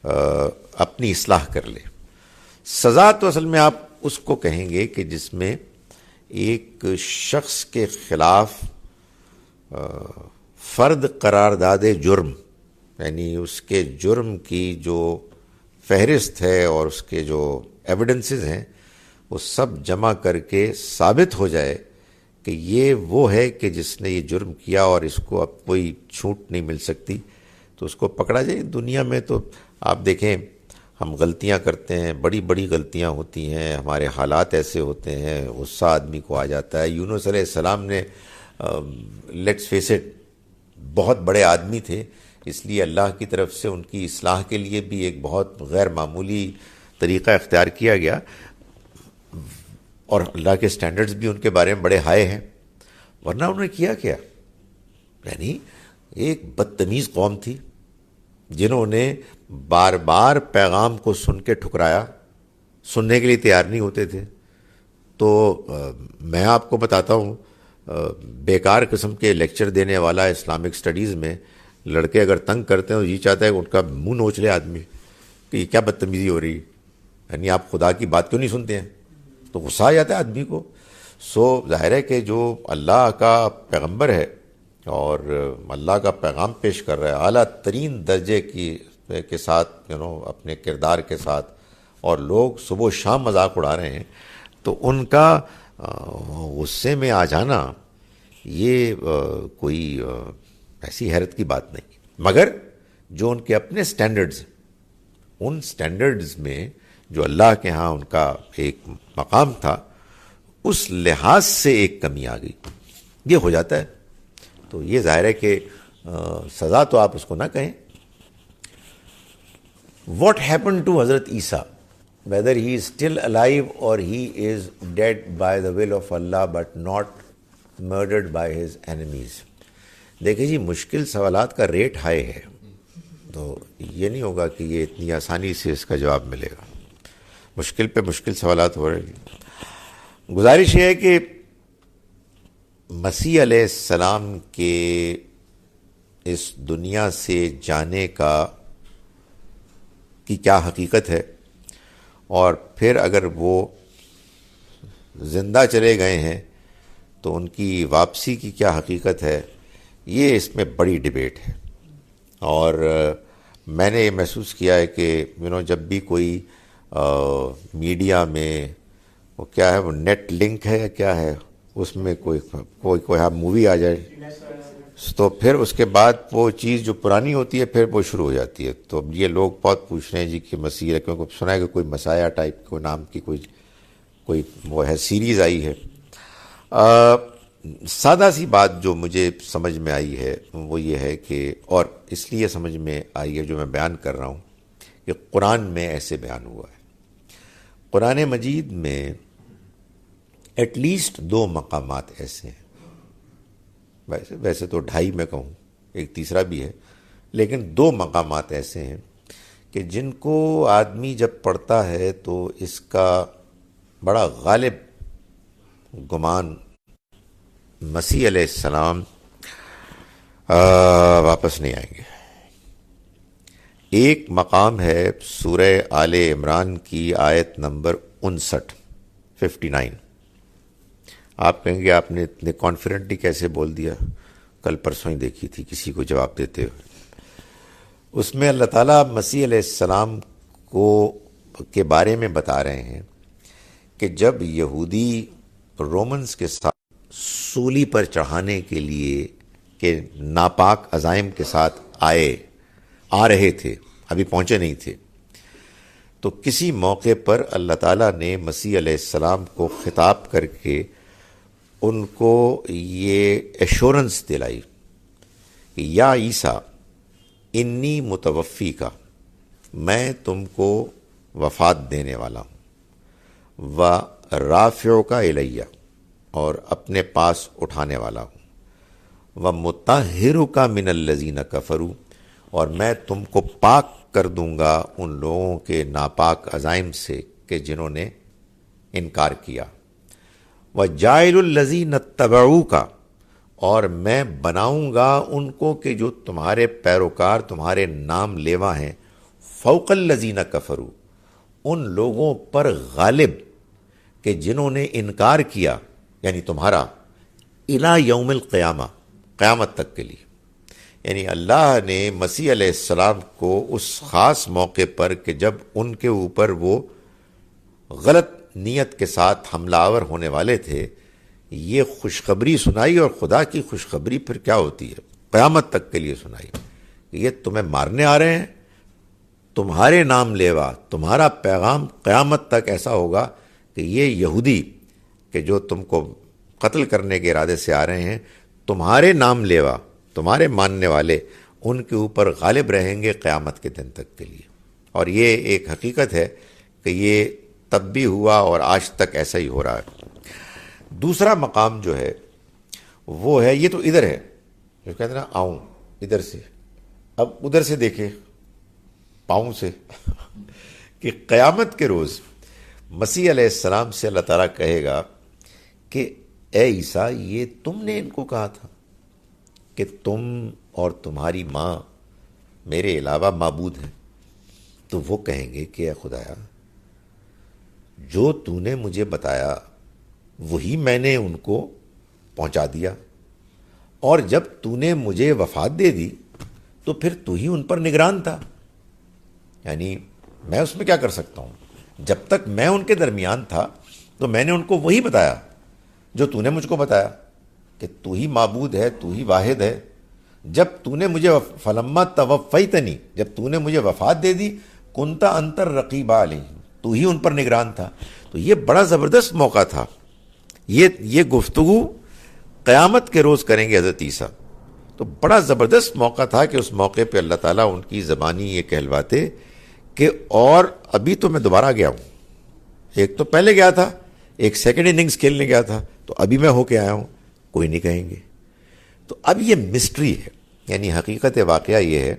اپنی اصلاح کر لے. سزا تو اصل میں آپ اس کو کہیں گے کہ جس میں ایک شخص کے خلاف فرد قرارداد جرم، یعنی اس کے جرم کی جو فہرست ہے اور اس کے جو ایویڈنسز ہیں وہ سب جمع کر کے ثابت ہو جائے کہ یہ وہ ہے کہ جس نے یہ جرم کیا اور اس کو اب کوئی چھوٹ نہیں مل سکتی، تو اس کو پکڑا جائے. دنیا میں تو آپ دیکھیں ہم غلطیاں کرتے ہیں، بڑی بڑی غلطیاں ہوتی ہیں، ہمارے حالات ایسے ہوتے ہیں، غصہ آدمی کو آ جاتا ہے. یونس علیہ السلام نے لیٹس فیس اٹ بہت بڑے آدمی تھے، اس لیے اللہ کی طرف سے ان کی اصلاح کے لیے بھی ایک بہت غیر معمولی طریقہ اختیار کیا گیا، اور اللہ کے سٹینڈرڈز بھی ان کے بارے میں بڑے ہائی ہیں. ورنہ انہوں نے کیا کیا؟ یعنی ایک بدتمیز قوم تھی جنہوں نے بار بار پیغام کو سن کے ٹھکرایا، سننے کے لیے تیار نہیں ہوتے تھے. تو میں آپ کو بتاتا ہوں، بیکار قسم کے لیکچر دینے والا اسلامک سٹڈیز میں لڑکے اگر تنگ کرتے ہیں تو یہ چاہتا ہے کہ ان کا منہ نوچ لے آدمی کہ یہ کیا بدتمیزی ہو رہی ہے، یعنی آپ خدا کی بات کیوں نہیں سنتے ہیں؟ تو غصہ آ جاتا ہے آدمی کو. سو ظاہر ہے کہ جو اللہ کا پیغمبر ہے اور اللہ کا پیغام پیش کر رہا ہے اعلیٰ ترین درجے کے ساتھ اپنے کردار کے ساتھ، اور لوگ صبح و شام مذاق اڑا رہے ہیں، تو ان کا غصے میں آ جانا یہ کوئی ایسی حیرت کی بات نہیں. مگر جو ان کے اپنے سٹینڈرڈز، ان سٹینڈرڈز میں جو اللہ کے ہاں ان کا ایک مقام تھا، اس لحاظ سے ایک کمی آ گئی. یہ ہو جاتا ہے. تو یہ ظاہر ہے کہ سزا تو آپ اس کو نہ کہیں. واٹ ہیپن ٹو حضرت عیسیٰ، whether he is still alive or he is dead by the will of Allah but not murdered by his enemies. دیکھیں جی، مشکل سوالات کا ریٹ ہائی ہے، تو یہ نہیں ہوگا کہ یہ اتنی آسانی سے اس کا جواب ملے گا. مشکل پہ مشکل سوالات ہو رہے ہیں. گزارش یہ ہے کہ مسیح علیہ السلام کے اس دنیا سے جانے کی کیا حقیقت ہے، اور پھر اگر وہ زندہ چلے گئے ہیں تو ان کی واپسی کی کیا حقیقت ہے، یہ اس میں بڑی ڈیبیٹ ہے. اور میں نے یہ محسوس کیا ہے کہ جب بھی کوئی میڈیا میں وہ کیا ہے، وہ نیٹ لنک ہے یا کیا ہے، اس میں کوئی مووی آ جائے تو پھر اس کے بعد وہ چیز جو پرانی ہوتی ہے پھر وہ شروع ہو جاتی ہے. تو اب یہ لوگ بہت پوچھ رہے ہیں جی کہ مسیح، کیونکہ سنا ہے کہ کوئی مسایہ ٹائپ کو نام کی کوئی وہ ہے سیریز آئی ہے. سادہ سی بات جو مجھے سمجھ میں آئی ہے وہ یہ ہے کہ، اور اس لیے سمجھ میں آئی ہے جو میں بیان کر رہا ہوں، کہ قرآن میں ایسے بیان ہوا ہے. قرآن مجید میں ایٹ لیسٹ 2 مقامات ایسے ہیں، ویسے تو 2.5 میں کہوں، ایک تیسرا بھی ہے، لیکن 2 مقامات ایسے ہیں کہ جن کو آدمی جب پڑھتا ہے تو اس کا بڑا غالب گمان مسیح علیہ السلام واپس نہیں آئیں گے. ایک مقام ہے سورہ آل عمران کی آیت نمبر 59. آپ کہیں گے آپ نے اتنے کانفیڈنٹلی کیسے بول دیا، کل پرسوں ہی دیکھی تھی کسی کو جواب دیتے ہوئے. اس میں اللہ تعالیٰ مسیح علیہ السلام کے بارے میں بتا رہے ہیں کہ جب یہودی رومنز کے ساتھ سولی پر چڑھانے کے لیے کہ ناپاک عزائم کے ساتھ آ رہے تھے، ابھی پہنچے نہیں تھے، تو کسی موقع پر اللہ تعالیٰ نے مسیح علیہ السلام کو خطاب کر کے ان کو یہ ایشورنس دلائی کہ یا عیسیٰ انی متوفی کا، میں تم کو وفات دینے والا ہوں، و رافع کا الیہ، اور اپنے پاس اٹھانے والا ہوں، و مطہر کا من الذین کفروا، اور میں تم کو پاک کر دوں گا ان لوگوں کے ناپاک عزائم سے کہ جنہوں نے انکار کیا. وَجَاعِلُ الَّذِينَ اتَّبَعُوكَ، اور میں بناؤں گا ان کو کہ جو تمہارے پیروکار تمہارے نام لیوا ہیں، فوق الذین کفروا، ان لوگوں پر غالب کہ جنہوں نے انکار کیا، یعنی تمہارا، الی یوم القیامہ، قیامت تک کے لیے. یعنی اللہ نے مسیح علیہ السلام کو اس خاص موقع پر کہ جب ان کے اوپر وہ غلط نیت کے ساتھ حملہ آور ہونے والے تھے، یہ خوشخبری سنائی. اور خدا کی خوشخبری پھر کیا ہوتی ہے؟ قیامت تک کے لیے سنائی. یہ تمہیں مارنے آ رہے ہیں، تمہارے نام لیوا، تمہارا پیغام قیامت تک ایسا ہوگا کہ یہ یہودی کہ جو تم کو قتل کرنے کے ارادے سے آ رہے ہیں، تمہارے نام لیوا، تمہارے ماننے والے ان کے اوپر غالب رہیں گے قیامت کے دن تک کے لیے. اور یہ ایک حقیقت ہے کہ یہ تب بھی ہوا اور آج تک ایسا ہی ہو رہا ہے. دوسرا مقام جو ہے وہ ہے، یہ تو ادھر ہے جو کہتے ہیں نا آؤں ادھر سے، اب ادھر سے دیکھیں پاؤں سے کہ قیامت کے روز مسیح علیہ السلام سے اللہ تعالیٰ کہے گا کہ اے عیسیٰ، یہ تم نے ان کو کہا تھا کہ تم اور تمہاری ماں میرے علاوہ معبود ہیں. تو وہ کہیں گے کہ اے خدایا، جو تو نے مجھے بتایا وہی میں نے ان کو پہنچا دیا، اور جب تو نے مجھے وفات دے دی تو پھر تو ہی ان پر نگران تھا. یعنی میں اس میں کیا کر سکتا ہوں؟ جب تک میں ان کے درمیان تھا تو میں نے ان کو وہی بتایا جو تو نے مجھ کو بتایا کہ تو ہی معبود ہے، تو ہی واحد ہے. جب تو نے مجھے فلما توفیتنی، جب تو نے مجھے وفات دے دی، کنت انت الرقیب علیہم، تو ہی ان پر نگران تھا. تو یہ بڑا زبردست موقع تھا. یہ گفتگو قیامت کے روز کریں گے حضرت عیسیٰ. تو بڑا زبردست موقع تھا کہ اس موقع پہ اللہ تعالیٰ ان کی زبانی یہ کہلواتے کہ اور ابھی تو میں دوبارہ گیا ہوں. ایک تو پہلے گیا تھا، ایک سیکنڈ اننگز کھیلنے گیا تھا، تو ابھی میں ہو کے آیا ہوں. کوئی نہیں کہیں گے. تو اب یہ مسٹری ہے. یعنی حقیقت واقعہ یہ ہے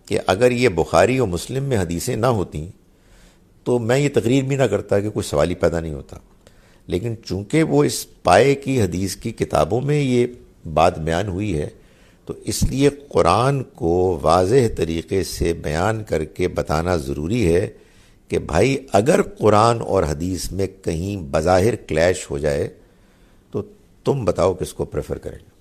کہ اگر یہ بخاری اور مسلم میں حدیثیں نہ ہوتیں تو میں یہ تقریر بھی نہ کرتا کہ کوئی سوال ہی پیدا نہیں ہوتا. لیکن چونکہ وہ اس پائے کی حدیث کی کتابوں میں یہ بات بیان ہوئی ہے، تو اس لیے قرآن کو واضح طریقے سے بیان کر کے بتانا ضروری ہے کہ بھائی اگر قرآن اور حدیث میں کہیں بظاہر کلیش ہو جائے تو تم بتاؤ کس کو پریفر کریں گے؟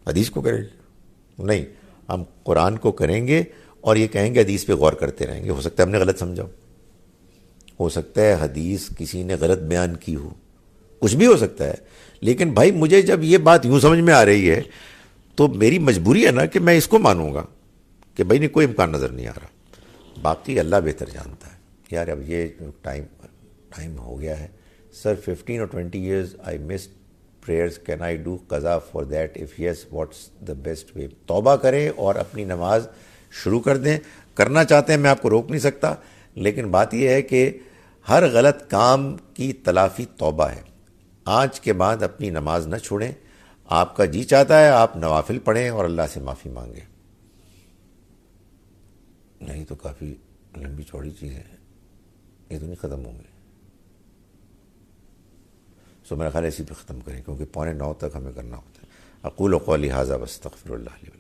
حدیث کو کریں گے؟ نہیں، ہم قرآن کو کریں گے اور یہ کہیں گے حدیث پہ غور کرتے رہیں گے. ہو سکتا ہے ہم نے غلط سمجھا ہو سکتا ہے حدیث کسی نے غلط بیان کی ہو، کچھ بھی ہو سکتا ہے. لیکن بھائی مجھے جب یہ بات یوں سمجھ میں آ رہی ہے تو میری مجبوری ہے نا کہ میں اس کو مانوں گا کہ بھائی نہیں، کوئی امکان نظر نہیں آ رہا. باقی اللہ بہتر جانتا ہے. یار اب یہ ٹائم ہو گیا ہے سر. 15 اور 20 years I missed prayers. Can I do قضا for that? If yes, what's the best way? توبہ کریں اور اپنی نماز شروع کر دیں. کرنا چاہتے ہیں میں آپ کو روک نہیں سکتا، لیکن بات یہ ہے کہ ہر غلط کام کی تلافی توبہ ہے. آج کے بعد اپنی نماز نہ چھوڑیں. آپ کا جی چاہتا ہے آپ نوافل پڑھیں اور اللہ سے معافی مانگیں. نہیں تو کافی لمبی چوڑی چیزیں ہیں، یہ تو نہیں ختم ہوں گی. سو میرا خیال اسی پہ ختم کریں کیونکہ 8:45 تک ہمیں کرنا ہوتا ہے. اقول قولی ھذا واستغفر اللہ لی.